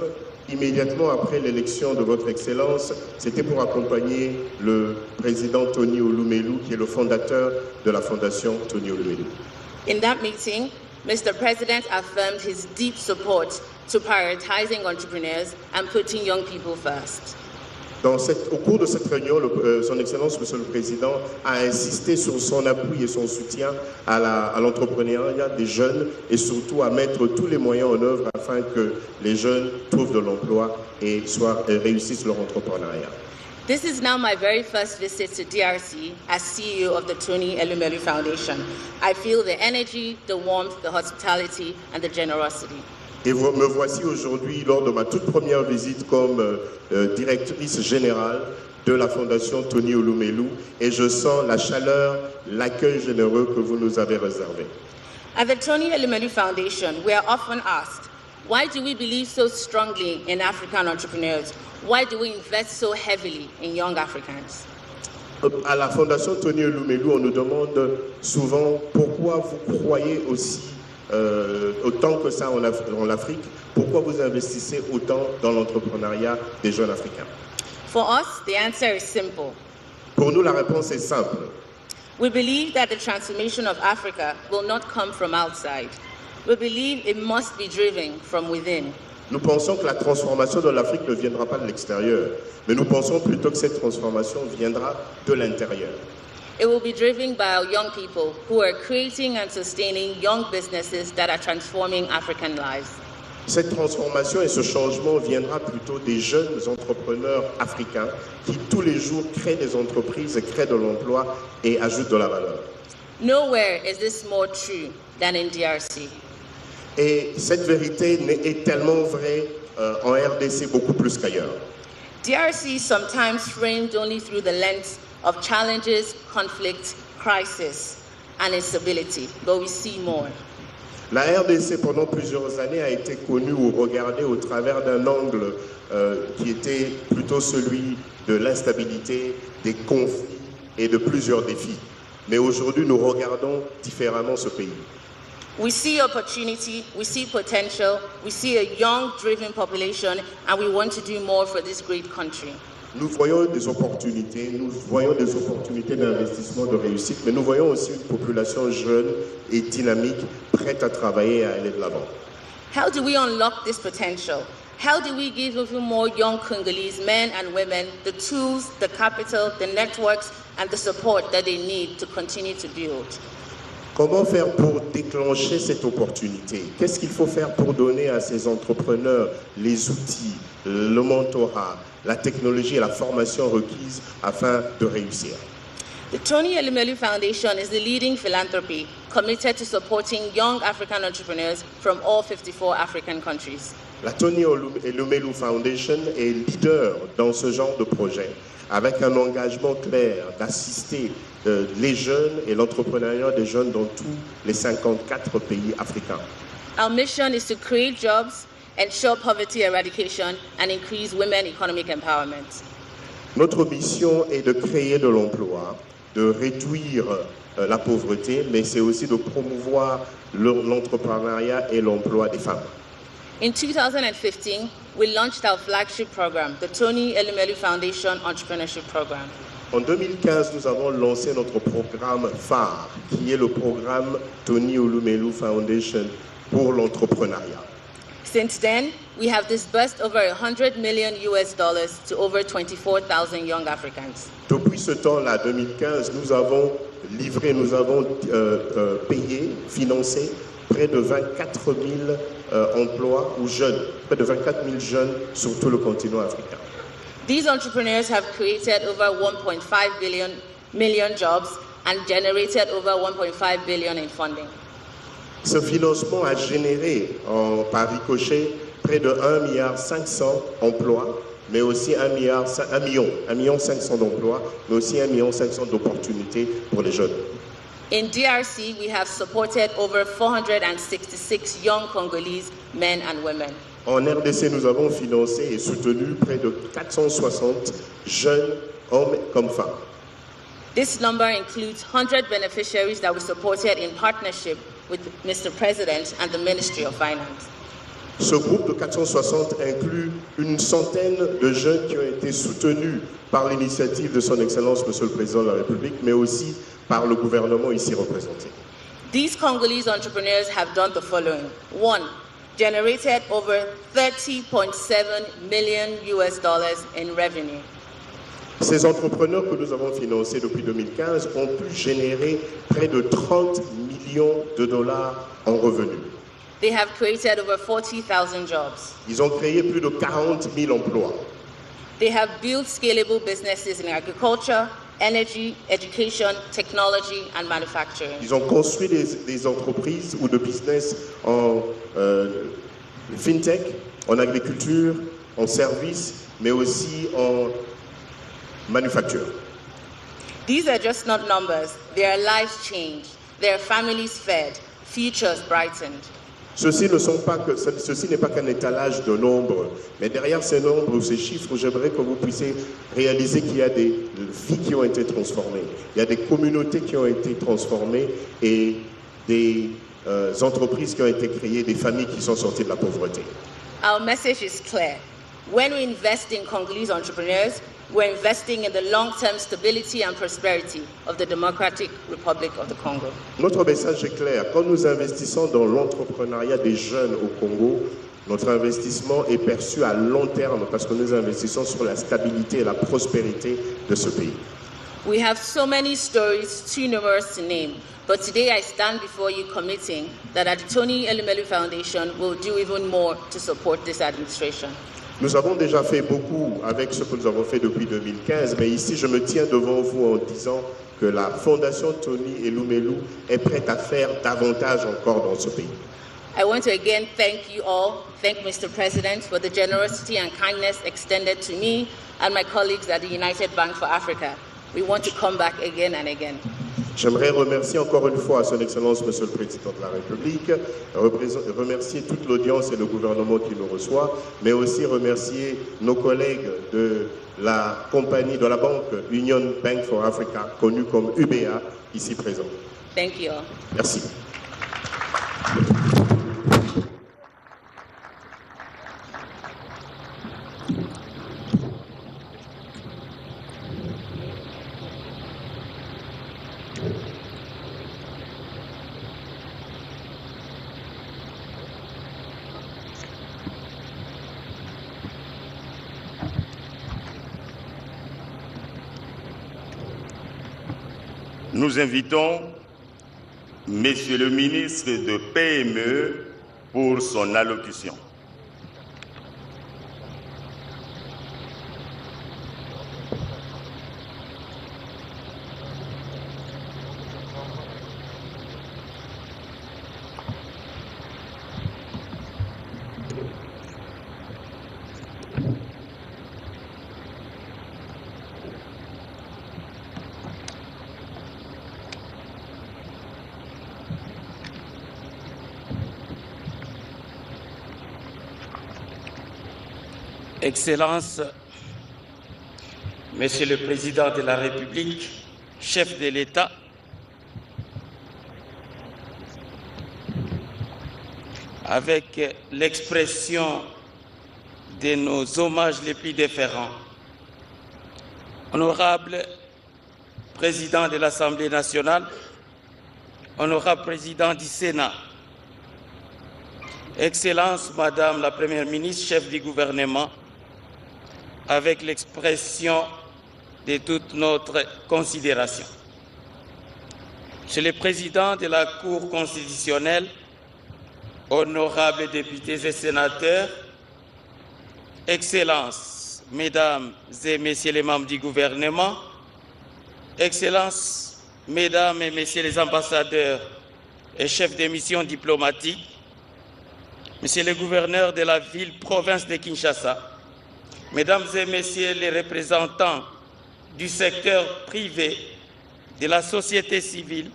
immédiatement après l'élection de Votre Excellence. C'était pour accompagner le président Tony Elumelu, qui est le fondateur de la Fondation Tony Elumelu.
In that meeting, Mr. President affirmed his deep support to prioritizing entrepreneurs and putting young people first.
Au cours de cette réunion, Son Excellence, Monsieur le Président, a insisté sur son appui et son soutien à l'entrepreneuriat des jeunes et surtout à mettre tous les moyens en œuvre afin que les jeunes trouvent de l'emploi et réussissent leur entrepreneuriat.
This is now my very first visit to DRC as CEO of the Tony Elumelu Foundation. I feel the energy, the warmth, the hospitality, and the generosity.
Et me voici aujourd'hui lors de ma toute première visite comme directrice générale de la Fondation Tony Elumelu et je sens la chaleur, l'accueil généreux que vous nous avez réservé.
At the Tony Elumelu Foundation, we are often asked, why do we believe so strongly in African entrepreneurs? Why do we invest so heavily in young Africans?
À la Fondation Tony Elumelu, on nous demande souvent pourquoi vous croyez aussi autant que ça en Afrique, pourquoi vous investissez autant dans l'entrepreneuriat des jeunes africains?
For us, the answer is simple.
Pour nous, la réponse est simple.
We believe that the transformation of Africa will not come from outside. We believe it must be driven from within.
Nous pensons que la transformation de l'Afrique ne viendra pas de l'extérieur, mais nous pensons plutôt que cette transformation viendra de l'intérieur.
It will be driven by our young people who are creating and sustaining young businesses that are transforming African lives.
Cette transformation et ce changement viendra plutôt des jeunes entrepreneurs africains qui tous les jours créent des entreprises, créent de l'emploi et ajoutent de la valeur.
Nowhere is this more true than in DRC.
Et cette vérité est tellement vraie en RDC beaucoup plus qu'ailleurs.
DRC is sometimes framed only through the lens of challenges, conflict, crisis, and instability, but we see more.
La RDC pendant plusieurs années a été connue ou regardée au travers d'un angle qui était plutôt celui de l'instabilité, des conflits et de plusieurs défis. Mais aujourd'hui, nous regardons différemment ce pays.
We see opportunity, we see potential, we see a young, driven population, and we want to do more for this great country.
Nous voyons des opportunités d'investissement, de réussite, mais nous voyons aussi une population jeune et dynamique, prête à travailler et à aller de l'avant.
How do we unlock this potential? How do we give even more young Congolese men and women the tools, the capital, the networks, and the support that they need to continue to build?
Comment faire pour déclencher cette opportunité? Qu'est-ce qu'il faut faire pour donner à ces entrepreneurs les outils, le mentorat, la technologie et la formation requises afin de réussir?
The Tony Elumelu Foundation is the leading philanthropy committed to supporting young African entrepreneurs from all 54 African countries.
La Tony Elumelu Foundation est leader dans ce genre de projet, avec un engagement clair d'assister les jeunes et l'entrepreneuriat des jeunes dans tous les 54 pays africains.
Our mission is to create jobs, ensure poverty eradication, and increase women economic empowerment.
Notre mission est de créer de l'emploi, de réduire la pauvreté, mais c'est aussi de promouvoir l'entrepreneuriat et l'emploi des femmes.
In 2015, we launched our flagship program, the Tony Elumelu Foundation Entrepreneurship Program.
En 2015, nous avons lancé notre programme phare, qui est le programme Tony Elumelu Foundation pour l'entrepreneuriat.
Since then, we have disbursed over $100 million to over 24,000 young Africans.
Depuis ce temps-là, 2015, nous avons payé, financé près de 24 000 emplois ou jeunes, près de 24 000 jeunes sur tout le continent africain.
These entrepreneurs have created over 1.5 million jobs and generated over 1.5 billion in funding.
Ce financement a généré par ricochet près de 1,5 milliard d'emplois, mais aussi 1,5 million d'emplois, mais aussi 1,5 million d'opportunités pour les jeunes.
In DRC, we have supported over 466 young Congolese men and women.
En RDC, nous avons financé et soutenu près de 460 jeunes hommes comme femmes.
This number includes 100 beneficiaries that we supported in partnership with Mr. President and the Ministry of Finance.
Ce groupe de 460 inclut une centaine de jeunes qui ont été soutenus par l'initiative de son Excellence Monsieur le Président de la République, mais aussi par le gouvernement ici représenté.
These Congolese entrepreneurs have done the following. 1. Generated over $30.7 million in revenue.
Ces entrepreneurs que nous avons financés depuis 2015 ont pu générer près de 30 millions de dollars en revenus.
They have created over 40,000 jobs.
Ils ont créé plus de 40 000 emplois.
They have built scalable businesses in agriculture, energy, education, technology, and manufacturing.
Ils ont construit des entreprises ou de business en fintech, en agriculture, en services, mais aussi en manufacture.
These are just not numbers. Their lives changed. Their families fed. Futures brightened.
Ceci n'est pas qu'un étalage de nombres, mais derrière ces nombres ou ces chiffres, j'aimerais que vous puissiez réaliser qu'il y a des vies qui ont été transformées, il y a des communautés qui ont été transformées et des entreprises qui ont été créées, des familles qui sont sorties de la pauvreté.
Our message is clear. When we invest in Congolese entrepreneurs, we're investing in the long-term stability and prosperity of the Democratic Republic of the Congo.
Notre message est clair. Quand nous investissons dans l'entrepreneuriat des jeunes au Congo, notre investissement est perçu à long terme parce que nous investissons sur la stabilité et la prospérité de ce pays.
We have so many stories, too numerous to name, but today I stand before you committing that at the Tony Elumelu Foundation will do even more to support this administration.
Nous avons déjà fait beaucoup avec ce que nous avons fait depuis 2015, mais ici je me tiens devant vous en disant que la Fondation Tony Elumelu est prête à faire davantage encore dans ce pays.
I want to again thank you all, thank Mr. President for the generosity and kindness extended to me and my colleagues at the United Bank for Africa. We want to come back again and again.
J'aimerais remercier encore une fois Son Excellence Monsieur le Président de la République, remercier toute l'audience et le gouvernement qui nous reçoit, mais aussi remercier nos collègues de la compagnie, de la banque Union Bank for Africa, connue comme UBA, ici présents.
Thank you all.
Merci.
Nous invitons Monsieur le ministre de PME pour son allocution.
Excellences, Monsieur le Président de la République, chef de l'État, avec l'expression de nos hommages les plus déférents, honorable Président de l'Assemblée nationale, honorable Président du Sénat, Excellence Madame la Première ministre, chef du gouvernement, avec l'expression de toute notre considération. Monsieur le Président de la Cour constitutionnelle, honorables députés et sénateurs, Excellences, Mesdames et Messieurs les membres du gouvernement, Excellences, Mesdames et Messieurs les ambassadeurs et chefs de mission diplomatiques, Monsieur le gouverneur de la ville-province de Kinshasa, Mesdames et Messieurs les représentants du secteur privé, de la société civile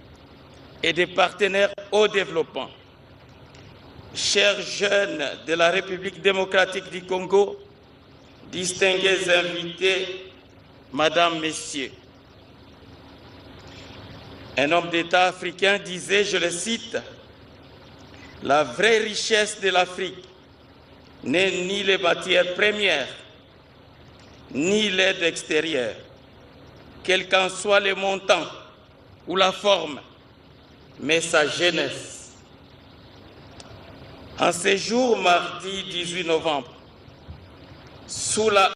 et des partenaires au développement, chers jeunes de la République démocratique du Congo, distingués invités, Madame, Messieurs. Un homme d'État africain disait, je le cite, « La vraie richesse de l'Afrique n'est ni les matières premières, ni l'aide extérieure, quel qu'en soit le montant ou la forme, mais sa jeunesse. » En ce jour, mardi 18 novembre, sous la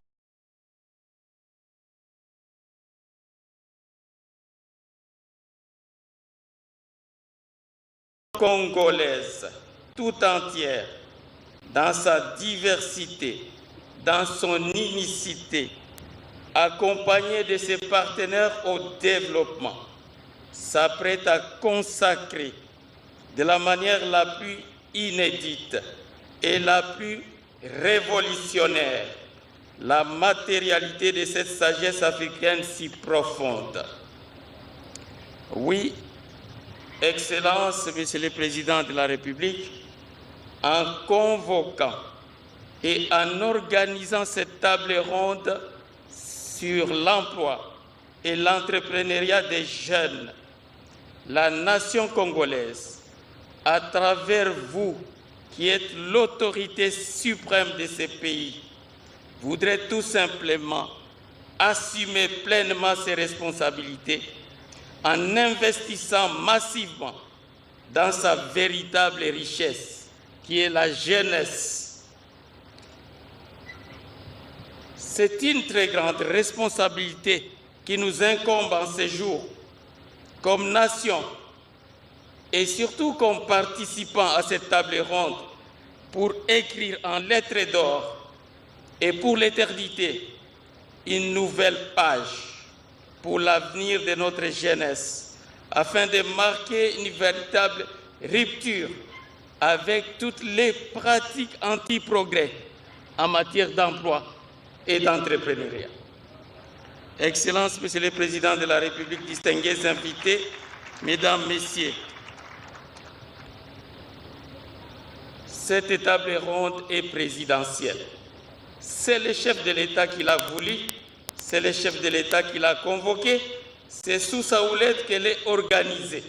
congolaise tout entière, dans sa diversité, dans son unicité, accompagnée de ses partenaires au développement, s'apprête à consacrer de la manière la plus inédite et la plus révolutionnaire la matérialité de cette sagesse africaine si profonde. Oui, Excellence, Monsieur le Président de la République, en convoquant et en organisant cette table ronde sur l'emploi et l'entrepreneuriat des jeunes, la nation congolaise, à travers vous, qui êtes l'autorité suprême de ce pays, voudrait tout simplement assumer pleinement ses responsabilités en investissant massivement dans sa véritable richesse, qui est la jeunesse. C'est une très grande responsabilité qui nous incombe en ces jours, comme nation, et surtout comme participants à cette table ronde, pour écrire en lettres d'or et pour l'éternité une nouvelle page pour l'avenir de notre jeunesse, afin de marquer une véritable rupture avec toutes les pratiques anti-progrès en matière d'emploi et d'entrepreneuriat. Excellences, Monsieur le Président de la République, distingués invités, Mesdames, Messieurs, cette table ronde est présidentielle. C'est le chef de l'État qui l'a voulu, c'est le chef de l'État qui l'a convoqué, c'est sous sa houlette qu'elle est organisée.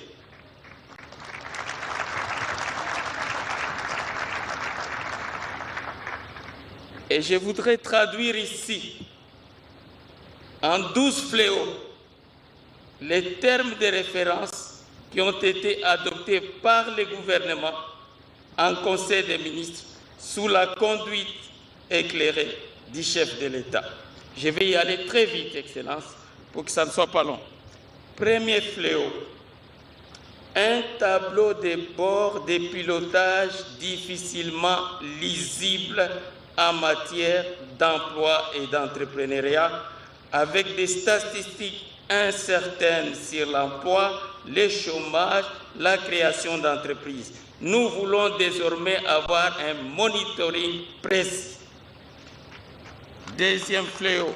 Et je voudrais traduire ici, en 12 fléaux, les termes de référence qui ont été adoptés par le gouvernement en Conseil des ministres sous la conduite éclairée du chef de l'État. Je vais y aller très vite, Excellence, pour que ça ne soit pas long. Premier fléau, un tableau de bord de pilotage difficilement lisible en matière d'emploi et d'entrepreneuriat, avec des statistiques incertaines sur l'emploi, le chômage, la création d'entreprises. Nous voulons désormais avoir un monitoring précis. Deuxième fléau,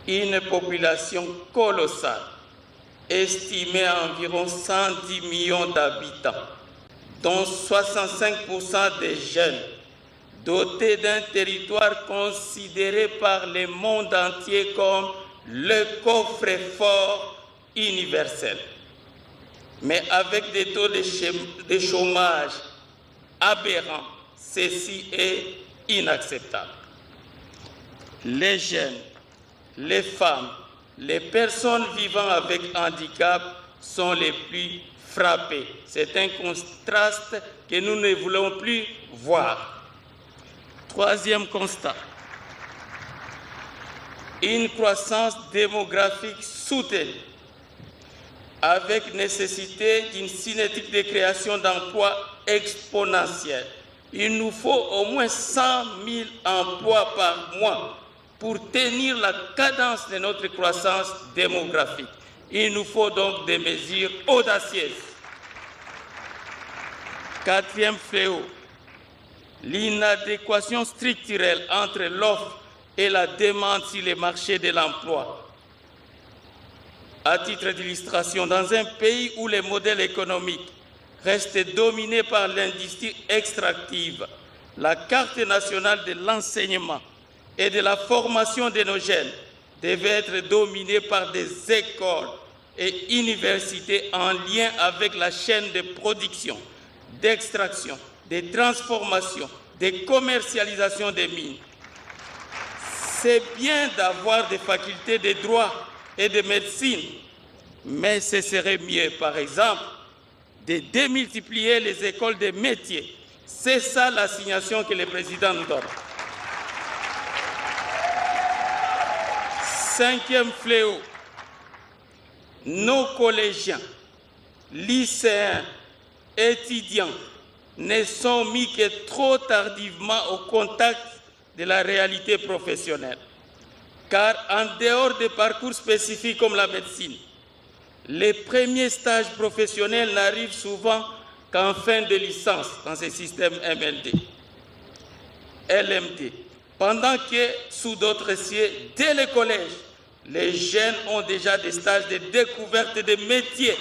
une population colossale, estimée à environ 110 millions d'habitants, dont 65% des jeunes, dotés d'un territoire considéré par le monde entier comme le coffre-fort universel, mais avec des taux de chômage aberrants. Ceci est inacceptable. Les jeunes, les femmes, les personnes vivant avec handicap sont les plus frappés. C'est un contraste que nous ne voulons plus voir. Troisième constat, une croissance démographique soutenue, avec nécessité d'une cinétique de création d'emplois exponentielle. Il nous faut au moins 100 000 emplois par mois pour tenir la cadence de notre croissance démographique. Il nous faut donc des mesures audacieuses. Quatrième fléau, l'inadéquation structurelle entre l'offre et la demande sur les marchés de l'emploi. À titre d'illustration, dans un pays où les modèles économiques restent dominés par l'industrie extractive, la carte nationale de l'enseignement et de la formation de nos jeunes devait être dominée par des écoles et universités en lien avec la chaîne de production, d'extraction, de transformation, de commercialisation des mines. C'est bien d'avoir des facultés de droit et de médecine, mais ce serait mieux, par exemple, de démultiplier les écoles de métiers. C'est ça l'assignation que le président nous donne. Cinquième fléau, nos collégiens, lycéens, étudiants ne sont mis que trop tardivement au contact de la réalité professionnelle. Car en dehors des parcours spécifiques comme la médecine, les premiers stages professionnels n'arrivent souvent qu'en fin de licence dans ce système LMD. Pendant que sous d'autres cieux, dès le collège, les jeunes ont déjà des stages de découverte de métiers.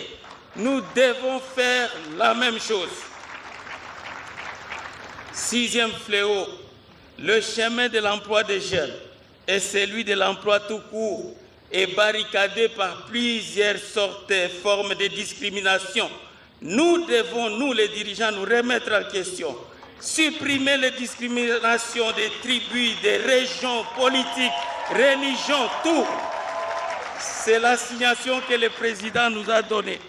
Nous devons faire la même chose. Sixième fléau, le chemin de l'emploi des jeunes et celui de l'emploi tout court est barricadé par plusieurs sortes et formes de discrimination. Nous devons, nous les dirigeants, nous remettre en question. Supprimer les discriminations des tribus, des régions, politiques, religions, tout. C'est l'assignation que le président nous a donnée.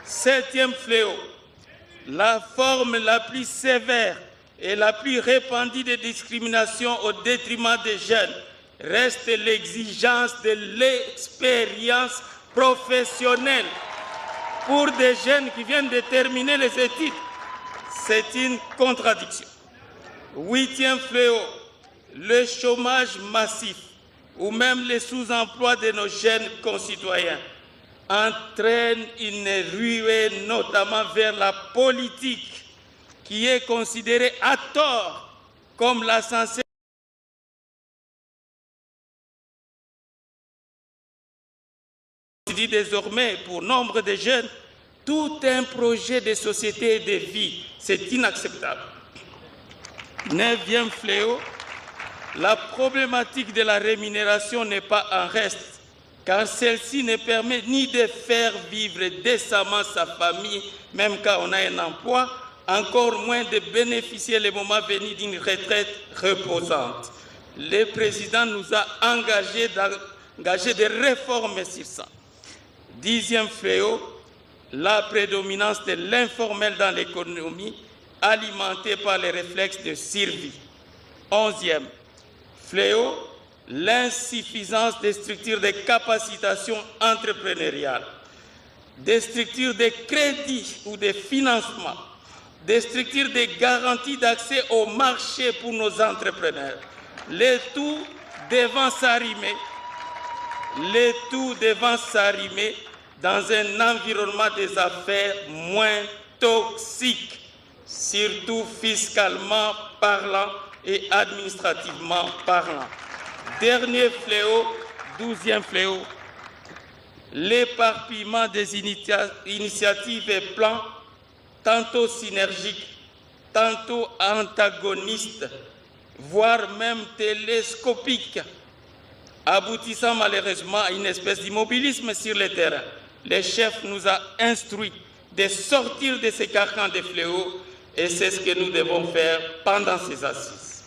Septième fléau, la forme la plus sévère et la plus répandue de discrimination au détriment des jeunes reste l'exigence de l'expérience professionnelle pour des jeunes qui viennent de terminer les études. C'est une contradiction. Huitième fléau, le chômage massif ou même le sous-emploi de nos jeunes concitoyens entraîne une ruée notamment vers la politique qui est considérée à tort comme la censée dit désormais pour nombre de jeunes tout un projet de société et de vie. C'est inacceptable. Neuvième fléau, la problématique de la rémunération n'est pas en reste, car celle-ci ne permet ni de faire vivre décemment sa famille, même quand on a un emploi, encore moins de bénéficier le moment venu d'une retraite reposante. Le président nous a engagé des réformes sur ça. Dixième fléau, la prédominance de l'informel dans l'économie, alimentée par les réflexes de survie. Onzième fléau, l'insuffisance des structures de capacitation entrepreneuriale, des structures de crédit ou de financement, des structures de garantie d'accès au marché pour nos entrepreneurs, le tout devant s'arrimer dans un environnement des affaires moins toxique, surtout fiscalement parlant et administrativement parlant. Dernier fléau, 12e fléau, l'éparpillement des initiatives et plans, tantôt synergiques, tantôt antagonistes, voire même télescopiques, aboutissant malheureusement à une espèce d'immobilisme sur le terrain. Le chef nous a instruits de sortir de ces carcans de fléaux et c'est ce que nous devons faire pendant ces assises.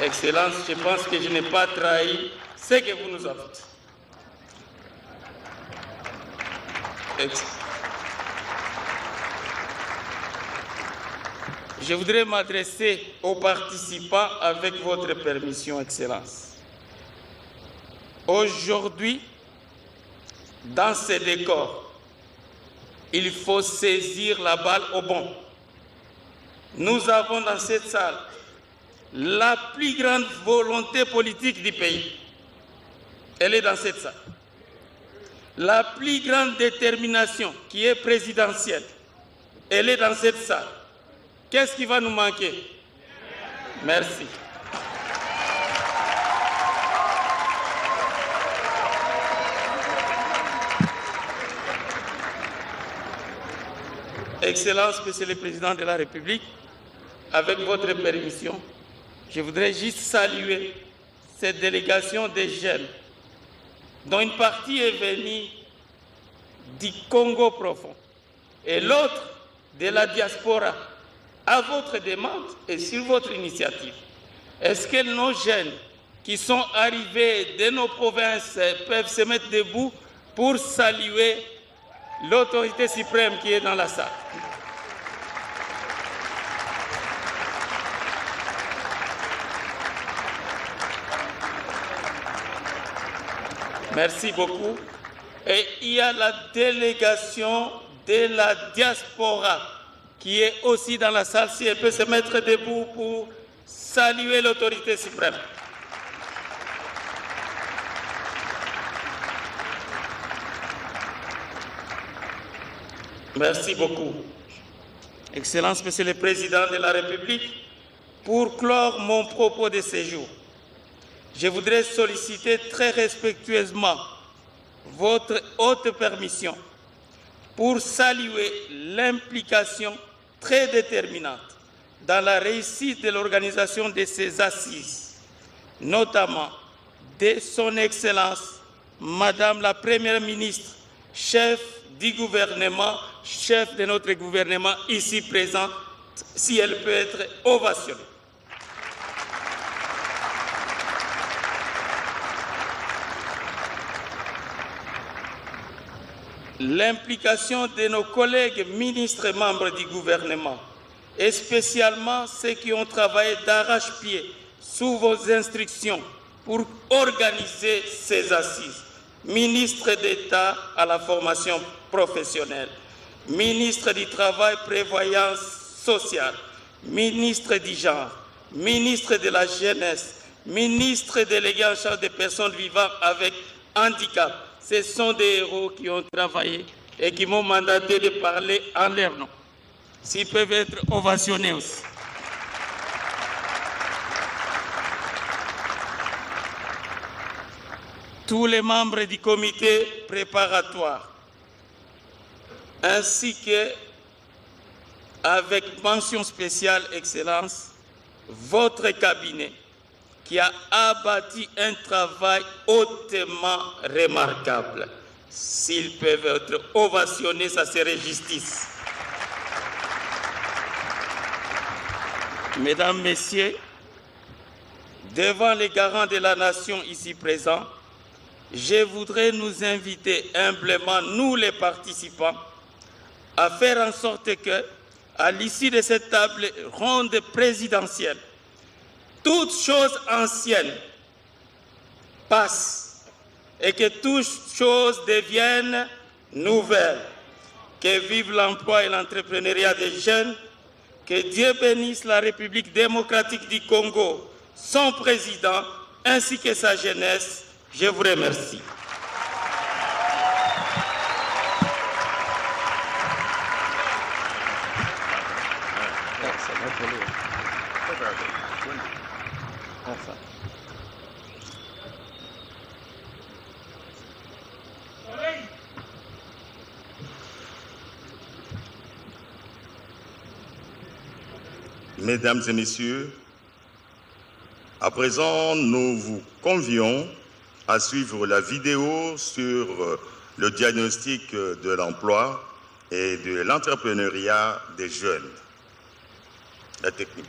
Excellence, je pense que je n'ai pas trahi ce que vous nous avez dit. Je voudrais m'adresser aux participants avec votre permission, Excellence. Aujourd'hui, dans ces décors, il faut saisir la balle au bon. Nous avons dans cette salle la plus grande volonté politique du pays. Elle est dans cette salle. La plus grande détermination qui est présidentielle, elle est dans cette salle. Qu'est-ce qui va nous manquer? Merci. Excellence, Monsieur le Président de la République, avec votre permission, je voudrais juste saluer cette délégation des jeunes, dont une partie est venue du Congo profond et l'autre de la diaspora, à votre demande et sur votre initiative. Est-ce que nos jeunes qui sont arrivés de nos provinces peuvent se mettre debout pour saluer l'autorité suprême qui est dans la salle? Merci beaucoup. Et il y a la délégation de la diaspora qui est aussi dans la salle, si elle peut se mettre debout pour saluer l'autorité suprême. Merci beaucoup. Excellence, Monsieur le Président de la République, pour clore mon propos de ce jour, je voudrais solliciter très respectueusement votre haute permission pour saluer l'implication très déterminante dans la réussite de l'organisation de ces assises, notamment de son Excellence, Madame la Première ministre, chef du gouvernement, chef de notre gouvernement ici présent, si elle peut être ovationnée. L'implication de nos collègues ministres et membres du gouvernement, et spécialement ceux qui ont travaillé d'arrache-pied sous vos instructions pour organiser ces assises. Ministre d'État à la formation professionnelle, ministre du Travail, Prévoyance sociale, ministre du Genre, ministre de la Jeunesse, ministre délégué en charge des personnes vivant avec handicap. Ce sont des héros qui ont travaillé et qui m'ont mandaté de parler en leur nom. S'ils peuvent être ovationnés aussi. Tous les membres du comité préparatoire, ainsi que, avec mention spéciale, Excellence, votre cabinet, qui a abattu un travail hautement remarquable. S'ils peuvent être ovationnés, ça serait justice. Mesdames, Messieurs, devant les garants de la nation ici présents, je voudrais nous inviter humblement, nous les participants, à faire en sorte que, à l'issue de cette table ronde présidentielle, toutes choses anciennes passe et que toutes choses deviennent nouvelles. Que vive l'emploi et l'entrepreneuriat des jeunes. Que Dieu bénisse la République démocratique du Congo, son président, ainsi que sa jeunesse. Je vous remercie.
Mesdames et messieurs, à présent, nous vous convions à suivre la vidéo sur le diagnostic de l'emploi et de l'entrepreneuriat des jeunes. La technique.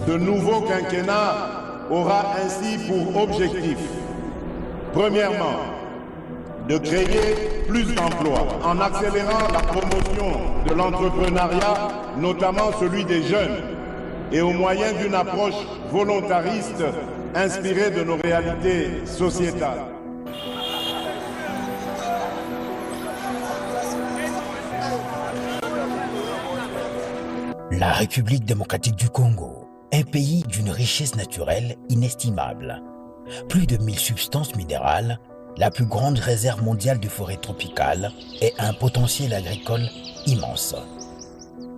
Ce nouveau quinquennat aura ainsi pour objectif, premièrement, de créer plus d'emplois en accélérant la promotion de l'entrepreneuriat, notamment celui des jeunes, et au moyen d'une approche volontariste inspirée de nos réalités sociétales.
La République démocratique du Congo, un pays d'une richesse naturelle inestimable. Plus de 1000 substances minérales, la plus grande réserve mondiale de forêts tropicales et un potentiel agricole immense.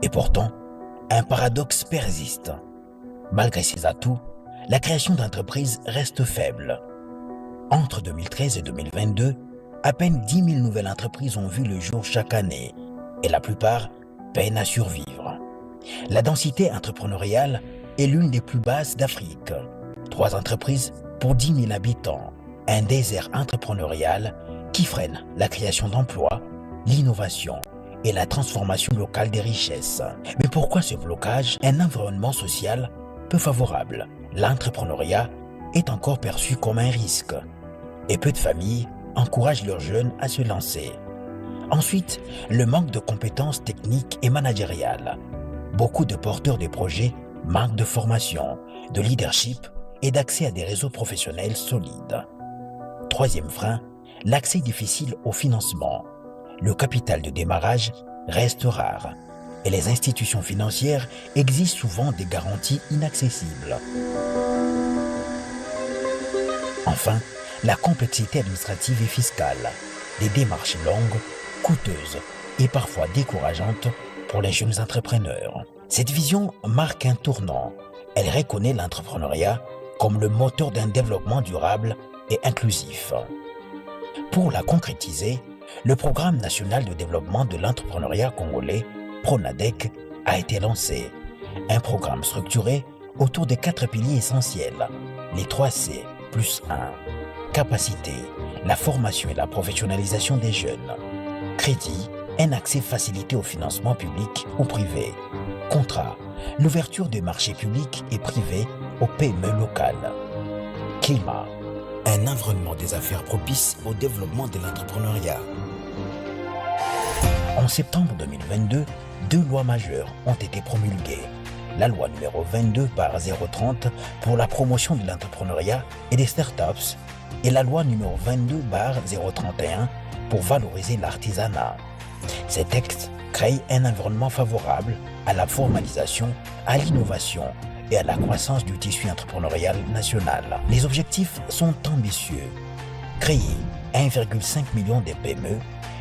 Et pourtant, un paradoxe persiste. Malgré ces atouts, la création d'entreprises reste faible. Entre 2013 et 2022, à peine 10 000 nouvelles entreprises ont vu le jour chaque année et la plupart peinent à survivre. La densité entrepreneuriale est l'une des plus basses d'Afrique. 3 entreprises pour 10 000 habitants. Un désert entrepreneurial qui freine la création d'emplois, l'innovation et la transformation locale des richesses. Mais pourquoi ce blocage? Un environnement social peu favorable. L'entrepreneuriat est encore perçu comme un risque et peu de familles encouragent leurs jeunes à se lancer. Ensuite, le manque de compétences techniques et managériales. Beaucoup de porteurs de projets manquent de formation, de leadership et d'accès à des réseaux professionnels solides. Troisième frein, l'accès difficile au financement. Le capital de démarrage reste rare et les institutions financières exigent souvent des garanties inaccessibles. Enfin, la complexité administrative et fiscale, des démarches longues, coûteuses et parfois décourageantes pour les jeunes entrepreneurs. Cette vision marque un tournant. Elle reconnaît l'entrepreneuriat comme le moteur d'un développement durable et inclusif. Pour la concrétiser, le Programme national de développement de l'entrepreneuriat congolais, PRONADEC, a été lancé. Un programme structuré autour de 4 piliers essentiels, les 3 C plus 1. Capacité, la formation et la professionnalisation des jeunes. Crédit, un accès facilité au financement public ou privé. Contrat, l'ouverture des marchés publics et privés aux PME locales. Climat, un environnement des affaires propice au développement de l'entrepreneuriat. En septembre 2022, 2 lois majeures ont été promulguées. La loi numéro 22/030 pour la promotion de l'entrepreneuriat et des startups et la loi numéro 22/031 pour valoriser l'artisanat. Ces textes créent un environnement favorable à la formalisation, à l'innovation et à la croissance du tissu entrepreneurial national. Les objectifs sont ambitieux. Créer 1,5 million de PME,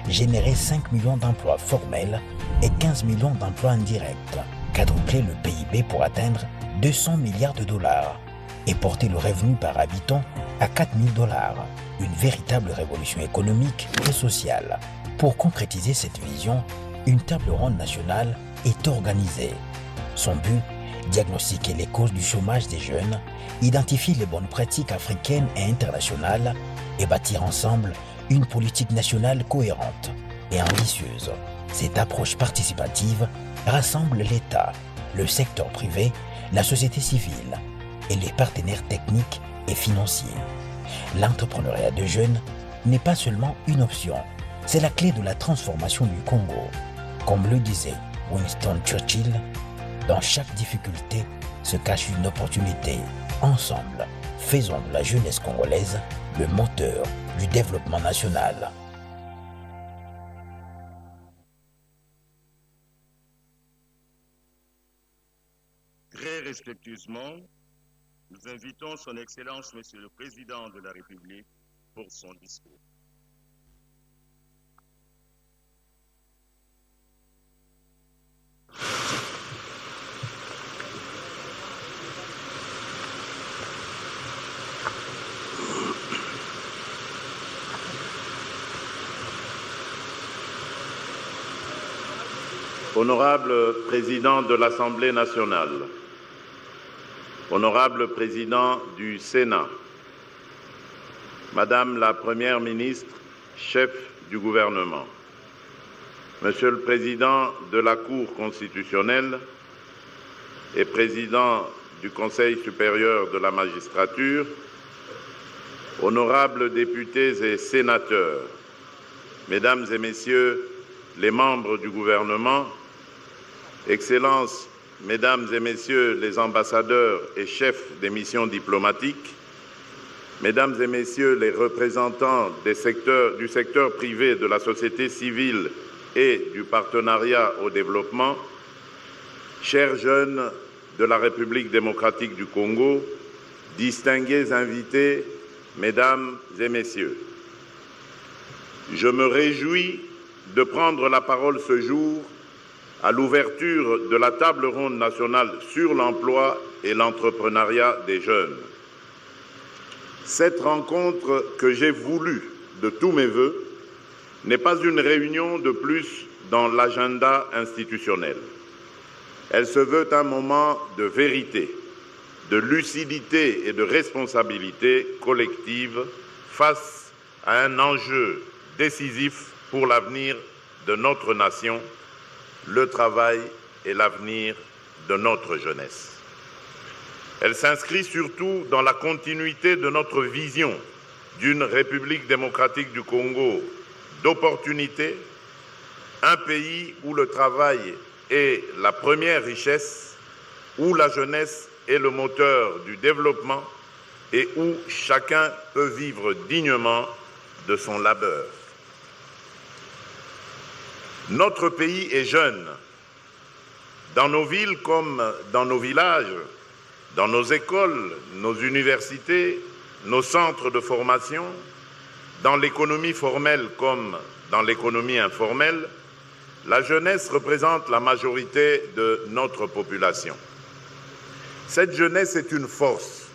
générer 5 millions d'emplois formels et 15 millions d'emplois indirects, quadrupler le PIB pour atteindre 200 milliards de dollars et porter le revenu par habitant à 4 000 $. Une véritable révolution économique et sociale. Pour concrétiser cette vision, une table ronde nationale est organisée. Son but, diagnostiquer les causes du chômage des jeunes, identifier les bonnes pratiques africaines et internationales et bâtir ensemble une politique nationale cohérente et ambitieuse. Cette approche participative rassemble l'État, le secteur privé, la société civile et les partenaires techniques et financiers. L'entrepreneuriat de jeunes n'est pas seulement une option, C'est la clé de la transformation du Congo. Comme le disait Winston Churchill, dans chaque difficulté se cache une opportunité. Ensemble, faisons de la jeunesse congolaise le moteur du développement national.
Très respectueusement, nous invitons son Excellence, Monsieur le Président de la République, pour son discours. Honorable Président de l'Assemblée nationale, Honorable Président du Sénat, Madame la Première ministre, chef du gouvernement, Monsieur le Président de la Cour constitutionnelle et Président du Conseil supérieur de la magistrature, honorables députés et sénateurs, Mesdames et Messieurs les membres du gouvernement, Excellences, Mesdames et Messieurs les ambassadeurs et chefs des missions diplomatiques, Mesdames et Messieurs les représentants du secteur privé, de la société civile et du partenariat au développement, chers jeunes de la République démocratique du Congo, distingués invités, Mesdames et Messieurs, je me réjouis de prendre la parole ce jour à l'ouverture de la table ronde nationale sur l'emploi et l'entrepreneuriat des jeunes. Cette rencontre que j'ai voulu de tous mes voeux n'est pas une réunion de plus dans l'agenda institutionnel. Elle se veut un moment de vérité, de lucidité et de responsabilité collective face à un enjeu décisif pour l'avenir de notre nation, le travail et l'avenir de notre jeunesse. Elle s'inscrit surtout dans la continuité de notre vision d'une République démocratique du Congo d'opportunités, un pays où le travail est la première richesse, où la jeunesse est le moteur du développement et où chacun peut vivre dignement de son labeur. Notre pays est jeune. Dans nos villes comme dans nos villages, dans nos écoles, nos universités, nos centres de formation, dans l'économie formelle comme dans l'économie informelle, la jeunesse représente la majorité de notre population. Cette jeunesse est une force,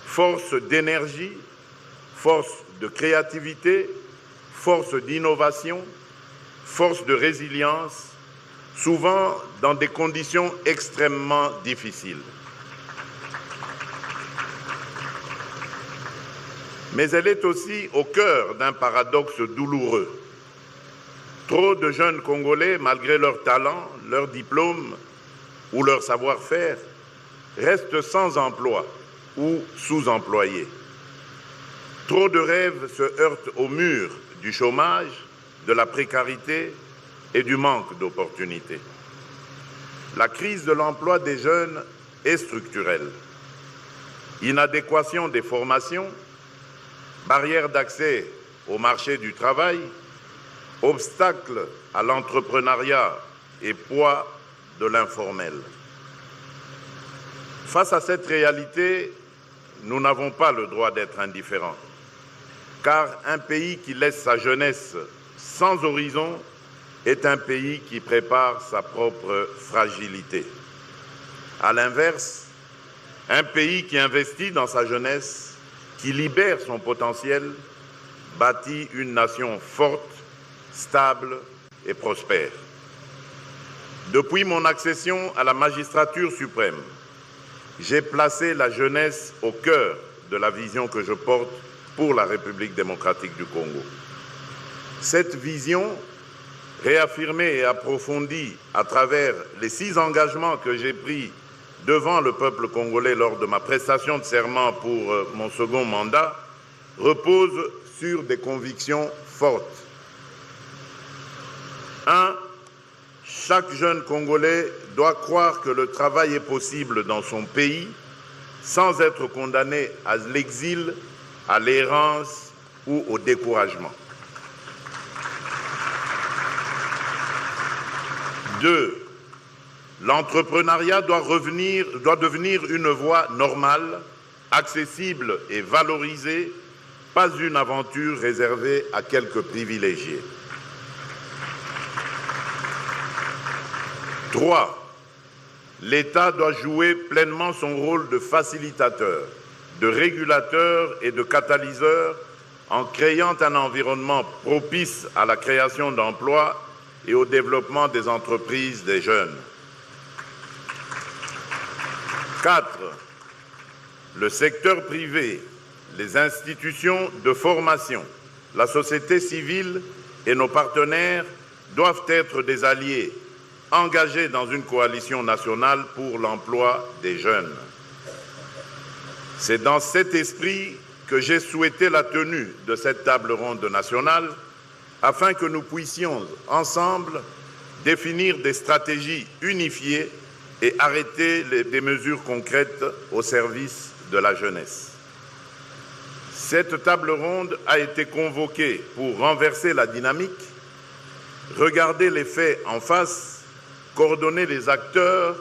force d'énergie, force de créativité, force d'innovation, force de résilience, souvent dans des conditions extrêmement difficiles. Mais elle est aussi au cœur d'un paradoxe douloureux. Trop de jeunes Congolais, malgré leur talent, leur diplôme ou leur savoir-faire, restent sans emploi ou sous-employés. Trop de rêves se heurtent au mur du chômage, de la précarité et du manque d'opportunités. La crise de l'emploi des jeunes est structurelle. Inadéquation des formations, barrières d'accès au marché du travail, obstacles à l'entrepreneuriat et poids de l'informel. Face à cette réalité, nous n'avons pas le droit d'être indifférents, car un pays qui laisse sa jeunesse sans horizon est un pays qui prépare sa propre fragilité. À l'inverse, un pays qui investit dans sa jeunesse, qui libère son potentiel, bâtit une nation forte, stable et prospère. Depuis mon accession à la magistrature suprême, j'ai placé la jeunesse au cœur de la vision que je porte pour la République démocratique du Congo. Cette vision, réaffirmée et approfondie à travers les 6 engagements que j'ai pris devant le peuple congolais lors de ma prestation de serment pour mon second mandat, repose sur des convictions fortes.
1. Chaque jeune Congolais doit croire que le travail est possible dans son pays sans être condamné à l'exil, à l'errance ou au découragement. 2. L'entrepreneuriat doit devenir une voie normale, accessible et valorisée, pas une aventure réservée à quelques privilégiés. 3. L'État doit jouer pleinement son rôle de facilitateur, de régulateur et de catalyseur en créant un environnement propice à la création d'emplois et au développement des entreprises des jeunes. 4. Le secteur privé, les institutions de formation, la société civile et nos partenaires doivent être des alliés engagés dans une coalition nationale pour l'emploi des jeunes. C'est dans cet esprit que j'ai souhaité la tenue de cette table ronde nationale afin que nous puissions ensemble définir des stratégies unifiées et arrêter des mesures concrètes au service de la jeunesse. Cette table ronde a été convoquée pour renverser la dynamique, regarder les faits en face, coordonner les acteurs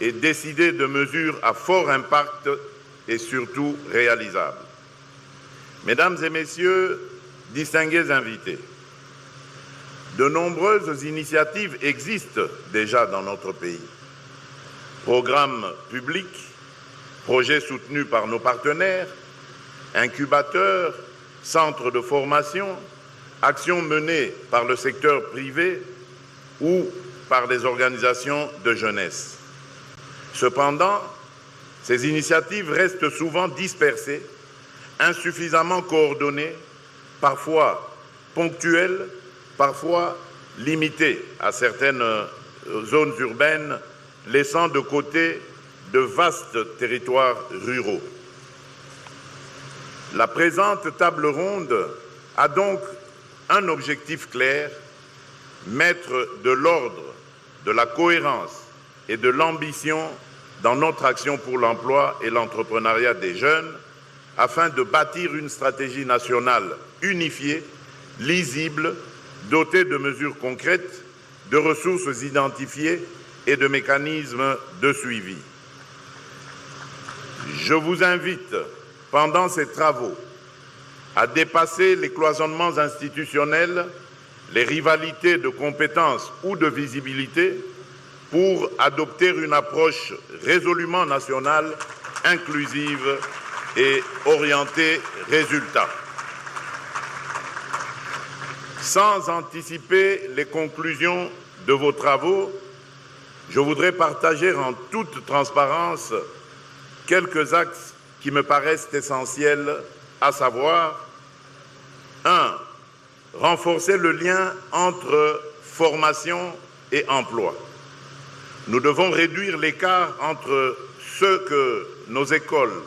et décider de mesures à fort impact et surtout réalisables. Mesdames et messieurs, distingués invités, de nombreuses initiatives existent déjà dans notre pays. Programmes publics, projets soutenus par nos partenaires, incubateurs, centres de formation, actions menées par le secteur privé ou par des organisations de jeunesse. Cependant, ces initiatives restent souvent dispersées, insuffisamment coordonnées, parfois ponctuelles, parfois limitées à certaines zones urbaines, laissant de côté de vastes territoires ruraux. La présente table ronde a donc un objectif clair, mettre de l'ordre, de la cohérence et de l'ambition dans notre action pour l'emploi et l'entrepreneuriat des jeunes, afin de bâtir une stratégie nationale unifiée, lisible, dotée de mesures concrètes, de ressources identifiées et de mécanismes de suivi. Je vous invite, pendant ces travaux, à dépasser les cloisonnements institutionnels, les rivalités de compétences ou de visibilité pour adopter une approche résolument nationale, inclusive et orientée résultat. Sans anticiper les conclusions de vos travaux, je voudrais partager en toute transparence quelques axes qui me paraissent essentiels, à savoir 1. Renforcer le lien entre formation et emploi. Nous devons réduire l'écart entre ce que nos écoles,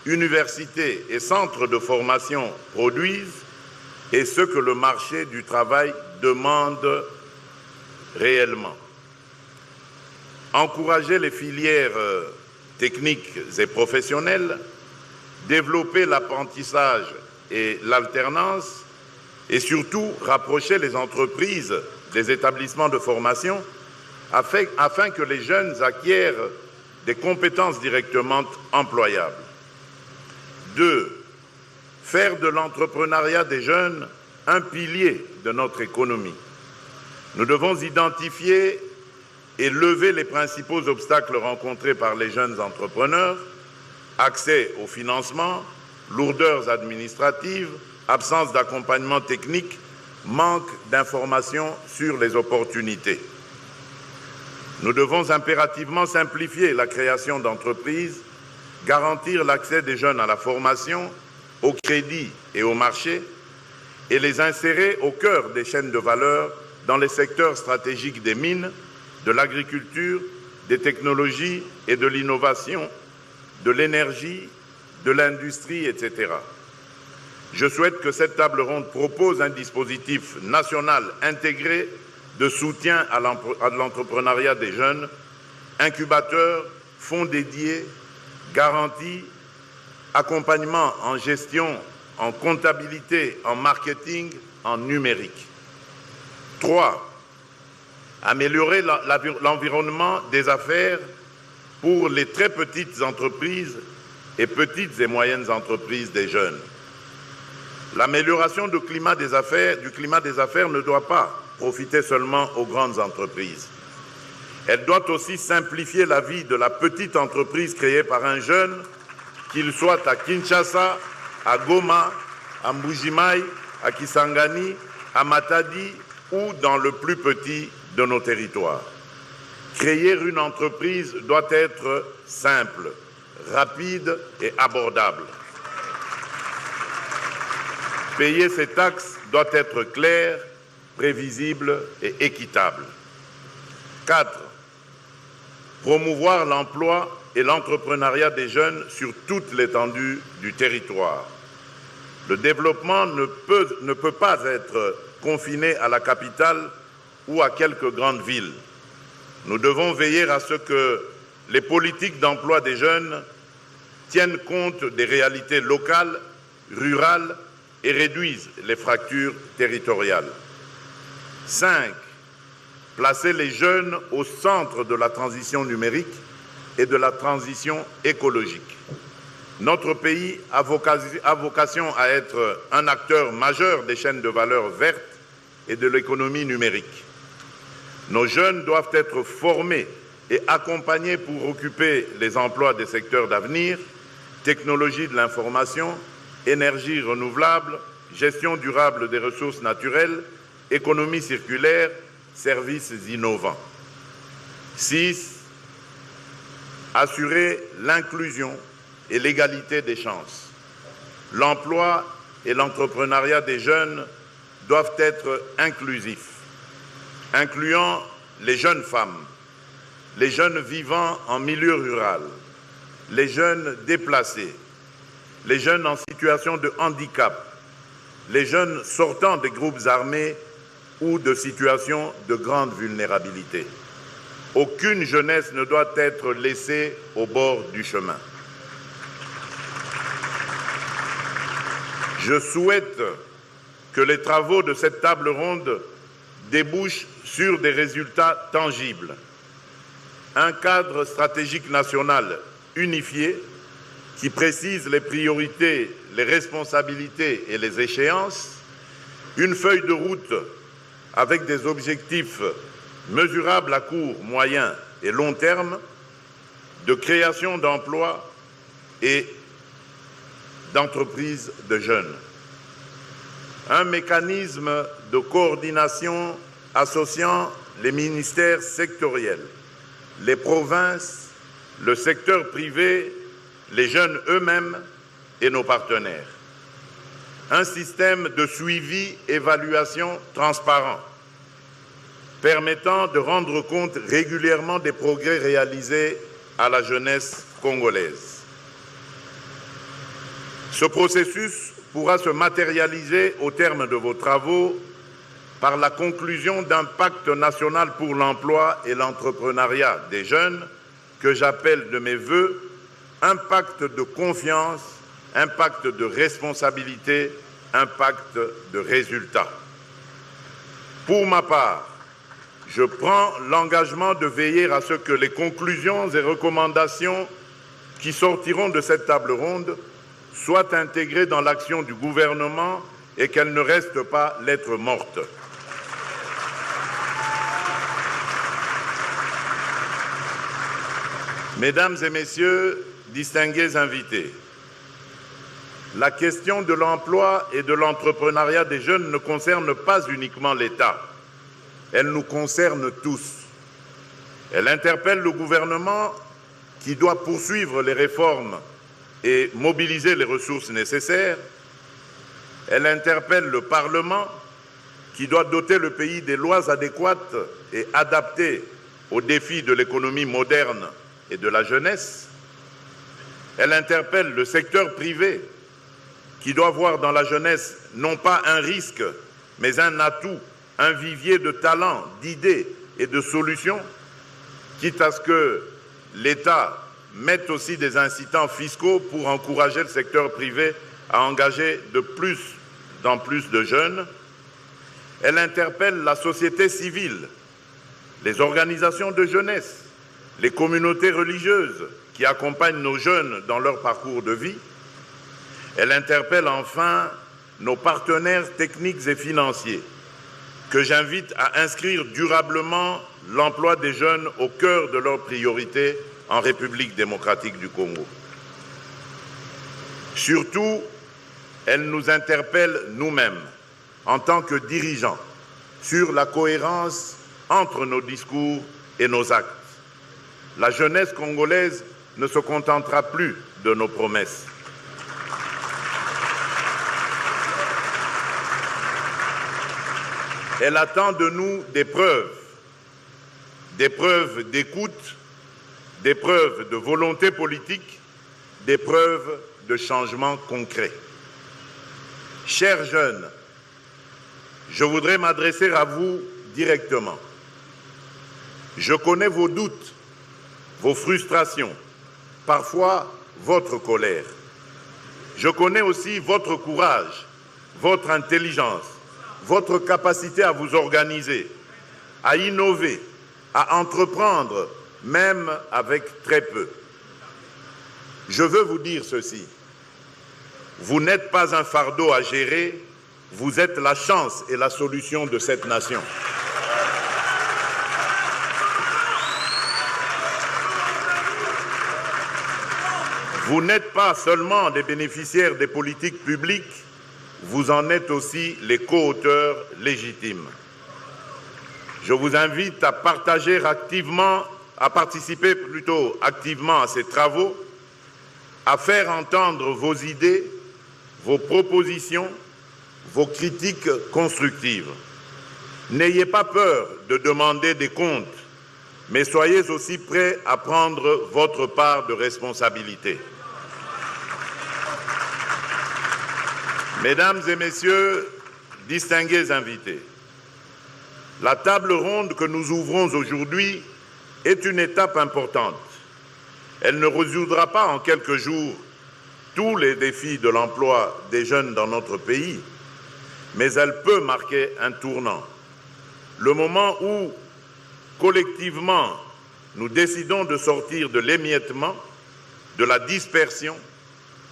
universités et centres de formation produisent et ce que le marché du travail demande réellement. Encourager les filières techniques et professionnelles, développer l'apprentissage et l'alternance et surtout rapprocher les entreprises des établissements de formation afin que les jeunes acquièrent des compétences directement employables. 2. Faire de l'entrepreneuriat des jeunes un pilier de notre économie. Nous devons identifier et lever les principaux obstacles rencontrés par les jeunes entrepreneurs: accès au financement, lourdeurs administratives, absence d'accompagnement technique, manque d'informations sur les opportunités. Nous devons impérativement simplifier la création d'entreprises, garantir l'accès des jeunes à la formation, au crédit et au marché, et les insérer au cœur des chaînes de valeur dans les secteurs stratégiques des mines, de l'agriculture, des technologies et de l'innovation, de l'énergie, de l'industrie, etc. Je souhaite que cette table ronde propose un dispositif national intégré de soutien à l'entrepreneuriat des jeunes, incubateurs, fonds dédiés, garanties, accompagnement en gestion, en comptabilité, en marketing, en numérique. 3. Améliorer l'environnement des affaires pour les très petites entreprises et petites et moyennes entreprises des jeunes. L'amélioration du climat des affaires ne doit pas profiter seulement aux grandes entreprises. Elle doit aussi simplifier la vie de la petite entreprise créée par un jeune, qu'il soit à Kinshasa, à Goma, à Mbujimaï, à Kisangani, à Matadi ou dans le plus petit de nos territoires. Créer une entreprise doit être simple, rapide et abordable. Payer ses taxes doit être clair, prévisible et équitable. 4. Promouvoir l'emploi et l'entrepreneuriat des jeunes sur toute l'étendue du territoire. Le développement ne peut pas être confiné à la capitale ou à quelques grandes villes. Nous devons veiller à ce que les politiques d'emploi des jeunes tiennent compte des réalités locales, rurales et réduisent les fractures territoriales. 5. Placer les jeunes au centre de la transition numérique et de la transition écologique. Notre pays a vocation à être un acteur majeur des chaînes de valeur vertes et de l'économie numérique. Nos jeunes doivent être formés et accompagnés pour occuper les emplois des secteurs d'avenir, technologie de l'information, énergie renouvelable, gestion durable des ressources naturelles, économie circulaire, services innovants. 6. Assurer l'inclusion et l'égalité des chances. L'emploi et l'entrepreneuriat des jeunes doivent être inclusifs, incluant les jeunes femmes, les jeunes vivant en milieu rural, les jeunes déplacés, les jeunes en situation de handicap, les jeunes sortant des groupes armés ou de situations de grande vulnérabilité. Aucune jeunesse ne doit être laissée au bord du chemin. Je souhaite que les travaux de cette table ronde débouchent sur des résultats tangibles. Un cadre stratégique national unifié qui précise les priorités, les responsabilités et les échéances, une feuille de route avec des objectifs mesurables à court, moyen et long terme, de création d'emplois et d'entreprises de jeunes. Un mécanisme de coordination associant les ministères sectoriels, les provinces, le secteur privé, les jeunes eux-mêmes et nos partenaires. Un système de suivi, évaluation transparent, permettant de rendre compte régulièrement des progrès réalisés à la jeunesse congolaise. Ce processus pourra se matérialiser au terme de vos travaux par la conclusion d'un pacte national pour l'emploi et l'entrepreneuriat des jeunes que j'appelle de mes vœux un pacte de confiance, un pacte de responsabilité, un pacte de résultats. Pour ma part, je prends l'engagement de veiller à ce que les conclusions et recommandations qui sortiront de cette table ronde soient intégrées dans l'action du gouvernement et qu'elles ne restent pas lettre morte. Mesdames et messieurs, distingués invités, la question de l'emploi et de l'entrepreneuriat des jeunes ne concerne pas uniquement l'État. Elle nous concerne tous. Elle interpelle le gouvernement qui doit poursuivre les réformes et mobiliser les ressources nécessaires. Elle interpelle le Parlement qui doit doter le pays des lois adéquates et adaptées aux défis de l'économie moderne et de la jeunesse. Elle interpelle le secteur privé qui doit voir dans la jeunesse non pas un risque, mais un atout un vivier de talents, d'idées et de solutions, quitte à ce que l'État mette aussi des incitants fiscaux pour encourager le secteur privé à engager de plus en plus de jeunes. Elle interpelle la société civile, les organisations de jeunesse, les communautés religieuses qui accompagnent nos jeunes dans leur parcours de vie. Elle interpelle enfin nos partenaires techniques et financiers, que j'invite à inscrire durablement l'emploi des jeunes au cœur de leurs priorités en République démocratique du Congo. Surtout, elle nous interpelle nous-mêmes, en tant que dirigeants, sur la cohérence entre nos discours et nos actes. La jeunesse congolaise ne se contentera plus de nos promesses. Elle attend de nous des preuves d'écoute, des preuves de volonté politique, des preuves de changement concret. Chers jeunes, je voudrais m'adresser à vous directement. Je connais vos doutes, vos frustrations, parfois votre colère. Je connais aussi votre courage, votre intelligence, votre capacité à vous organiser, à innover, à entreprendre, même avec très peu. Je veux vous dire ceci. Vous n'êtes pas un fardeau à gérer, vous êtes la chance et la solution de cette nation. Vous n'êtes pas seulement des bénéficiaires des politiques publiques, vous en êtes aussi les co-auteurs légitimes. Je vous invite à participer activement à ces travaux, à faire entendre vos idées, vos propositions, vos critiques constructives. N'ayez pas peur de demander des comptes, mais soyez aussi prêts à prendre votre part de responsabilité. Mesdames et messieurs, distingués invités, la table ronde que nous ouvrons aujourd'hui est une étape importante. Elle ne résoudra pas en quelques jours tous les défis de l'emploi des jeunes dans notre pays, mais elle peut marquer un tournant. Le moment où, collectivement, nous décidons de sortir de l'émiettement, de la dispersion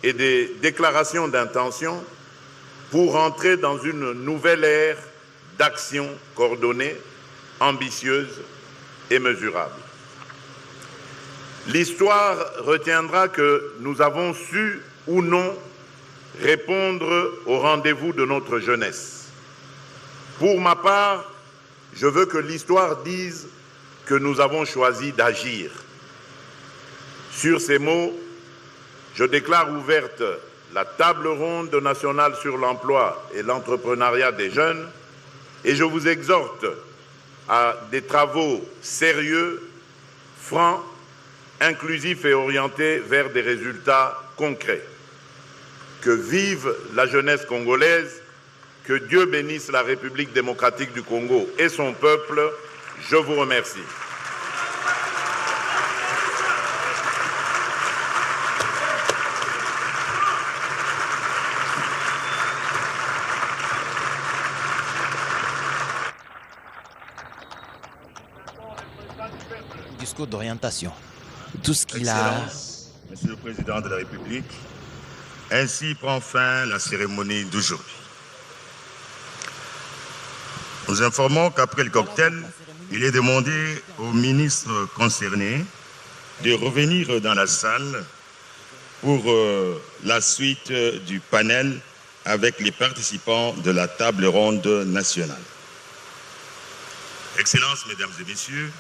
et des déclarations d'intention pour entrer dans une nouvelle ère d'action coordonnée, ambitieuse et mesurable. L'histoire retiendra que nous avons su ou non répondre au rendez-vous de notre jeunesse. Pour ma part, je veux que l'histoire dise que nous avons choisi d'agir. Sur ces mots, je déclare ouverte la table ronde nationale sur l'emploi et l'entrepreneuriat des jeunes et je vous exhorte à des travaux sérieux, francs, inclusifs et orientés vers des résultats concrets. Que vive la jeunesse congolaise, que Dieu bénisse la République démocratique du Congo et son peuple. Je vous remercie.
Discours d'orientation. Tout ce qu'il a...
Excellence, Monsieur le Président de la République, ainsi prend fin la cérémonie d'aujourd'hui. Nous informons qu'après le cocktail, il est demandé aux ministres concernés de revenir dans la salle pour la suite du panel avec les participants de la table ronde nationale. Excellences, Mesdames et Messieurs,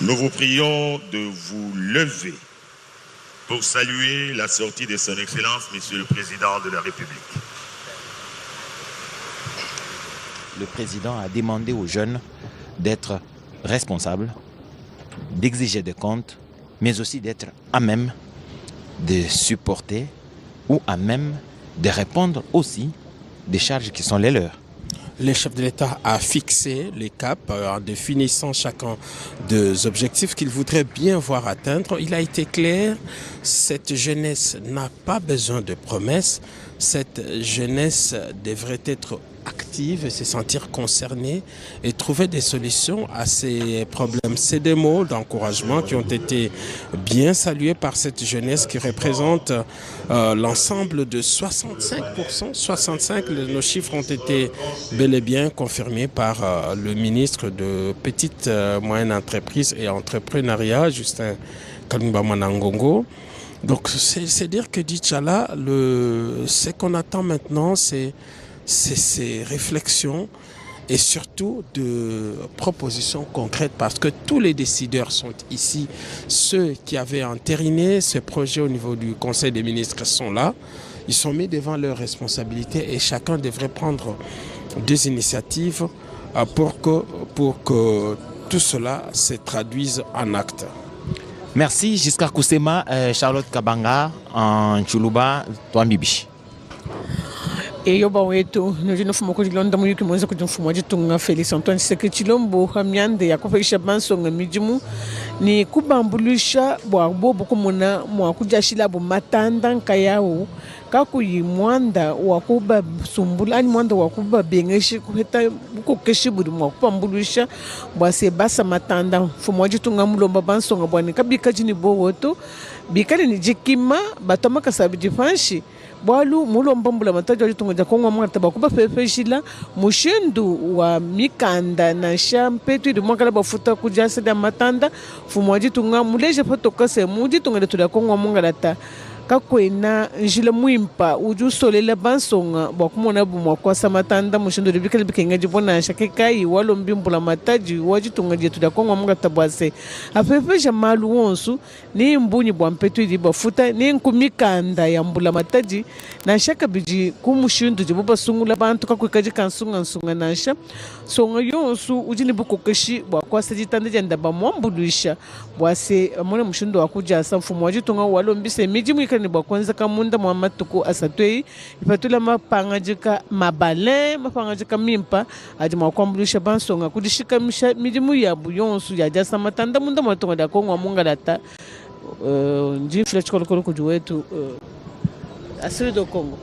nous vous prions de vous lever pour saluer la sortie de son Excellence, Monsieur le Président de la République.
Le Président a demandé aux jeunes d'être responsables, d'exiger des comptes, mais aussi d'être à même de supporter ou à même de répondre aussi des charges qui sont les leurs.
le chef de l'État a fixé les caps en définissant chacun des objectifs qu'il voudrait bien voir atteindre. Il a été clair, cette jeunesse n'a pas besoin de promesses, cette jeunesse devrait être active et se sentir concernée et trouver des solutions à ces problèmes. C'est des mots d'encouragement qui ont été bien salués par cette jeunesse qui représente l'ensemble de 65%. 65%, nos chiffres ont été bel et bien confirmés par le ministre de Petites Moyennes Entreprises et Entrepreneuriat, Justin Kalumba Mwanangongo. Donc c'est dire que d'Inch'Allah, ce qu'on attend maintenant, c'est ces réflexions et surtout de propositions concrètes parce que tous les décideurs sont ici. Ceux qui avaient entériné ce projet au niveau du Conseil des ministres sont là. Ils sont mis devant leurs responsabilités et chacun devrait prendre des initiatives pour que tout cela se traduise en actes.
Merci Giscard Kousema, Charlotte Kabanga en Chuluba, Toambibi.
Yoba wetu ndio mfumo kwa London mwiki mwanzo kwa mfumo jitunga Felix Antoine Sekechilombo hamyande yakufisha bansonga mijimu ni kubambulisha bwa bobo kumuna mwa kujashila bu matanda nkayao kakuyi mwanda wakuba sumbula ani mwanda wakuba bengeshi kuheta buko keshi budi mwa kubambulisha bwa sebasa matanda mfumo jitunga mulomba bansonga bwa nikabika jini bo woto bikani ni jikima batoma kasabi jifanshi bwalu mulomba mbula mataji walitungoja kongwa mwata bakuba pepeshila mushendu wa mikanda na shampetu ili mwakala bafuta kujasa da matanda fumwaji tunga muleje patoka se muji tunga tuda kongwa mwangalata kakwena njila muimpa uju solela bansonga bakumona bumwa kwa samatanda mushendu libikali bikenga jibona shakekai walombi mbula mataji waji tunga je tuda kongwa mwangalata bwase apepesha malu wonsu ni mbunyi bwa mpetu ili bafuta ni nkumikanda ya mbula mataji na shaka biji kumushindu jibuba sungula bantu kakwikaji kansunga nsunga nasha songa yonsu ujini buko keshi bwa kwa sajitande janda ba mwambulisha bwase mwana mushindu wakuja asa mfumo waji tunga walombise miji mwikani bwa kwanza kamunda mwamatuku asatwei ipatula mapanga jika mabale mapanga jika mimpa aji mwakwambulisha bansonga kudishika miji muyabu yonsu ya jasa matanda munda mwatunga da kongwa munga data njifla chikolokolo kujuwetu asiri do Kongo.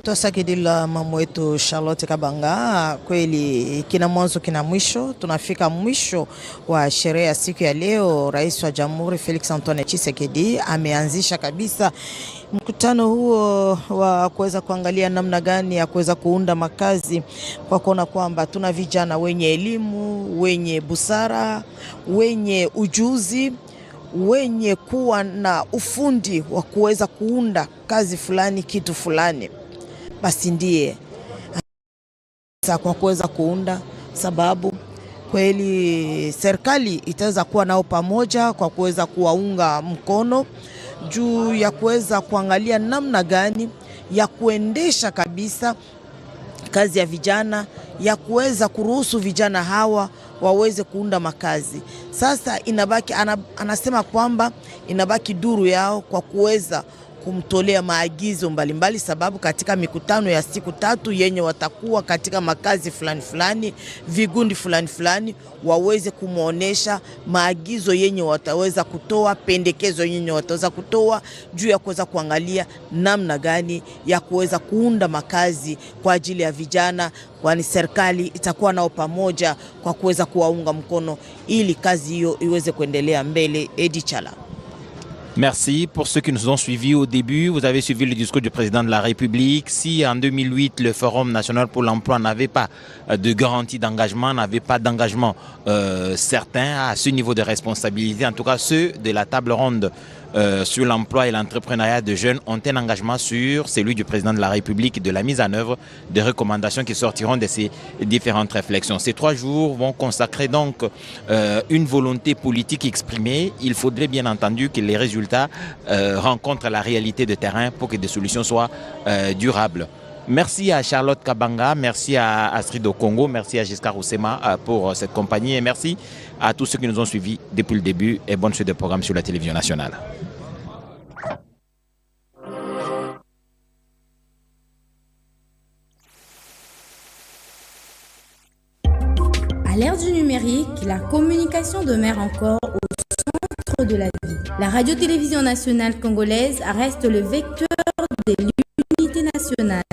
Twasakidila mama wetu Charlotte Kabanga, kweli kina mwanzo kina mwisho. Tunafika mwisho wa sherehe ya siku ya leo. Rais wa Jamhuri Felix Antoine Tshisekedi ameanzisha kabisa mkutano huo wa kuweza kuangalia namna gani ya kuweza kuunda makazi kwa kuona kwamba tuna vijana wenye elimu, wenye busara, wenye ujuzi, wenye kuwa na ufundi wa kuweza kuunda kazi fulani, kitu fulani. Basi ndiye kwa kuweza kuunda, sababu kweli serikali itaweza kuwa nao pamoja kwa kuweza kuwaunga mkono juu ya kuweza kuangalia namna gani ya kuendesha kabisa kazi ya vijana, ya kuweza kuruhusu vijana hawa waweze kuunda makazi. Sasa inabaki anasema kwamba inabaki duru yao kwa kuweza kumtolea maagizo mbalimbali, sababu katika mikutano ya siku 3 yenye watakuwa katika makazi fulani fulani, vigundi fulani fulani, waweze kumuonesha maagizo yenye wataweza kutoa, pendekezo yenye wataweza kutoa juu ya kuweza kuangalia namna gani ya kuweza kuunda makazi kwa ajili ya vijana, kwani serikali itakuwa nao pamoja kwa kuweza kuwaunga mkono ili kazi hiyo iweze kuendelea mbele. Edi Chala.
Merci pour ceux qui nous ont suivis au début. Vous avez suivi le discours du président de la République. Si en 2008, le Forum national pour l'emploi n'avait pas de garantie d'engagement, n'avait pas d'engagement certain à ce niveau de responsabilité, en tout cas ceux de la table ronde sur l'emploi et l'entrepreneuriat de jeunes ont un engagement sur celui du président de la République et de la mise en œuvre des recommandations qui sortiront de ces différentes réflexions. Ces 3 jours vont consacrer donc une volonté politique exprimée. Il faudrait bien entendu que les résultats rencontrent la réalité de terrain pour que des solutions soient durables. Merci à Charlotte Kabanga, merci à Astrid au Congo, merci à Giscard Kousema pour cette compagnie et merci à tous ceux qui nous ont suivis depuis le début et bonne suite de programme sur la télévision nationale.
l'ère du numérique, la communication demeure encore au centre de la vie. La radio-télévision nationale congolaise reste le vecteur de l'unité nationale.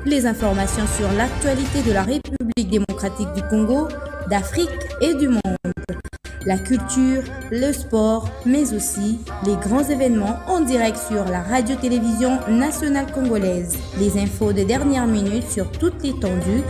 Les informations sur l'actualité de la République démocratique du Congo, d'Afrique et du monde. La culture, le sport, mais aussi les grands événements en direct sur la radio-télévision nationale congolaise. Les infos de dernière minute sur toute l'étendue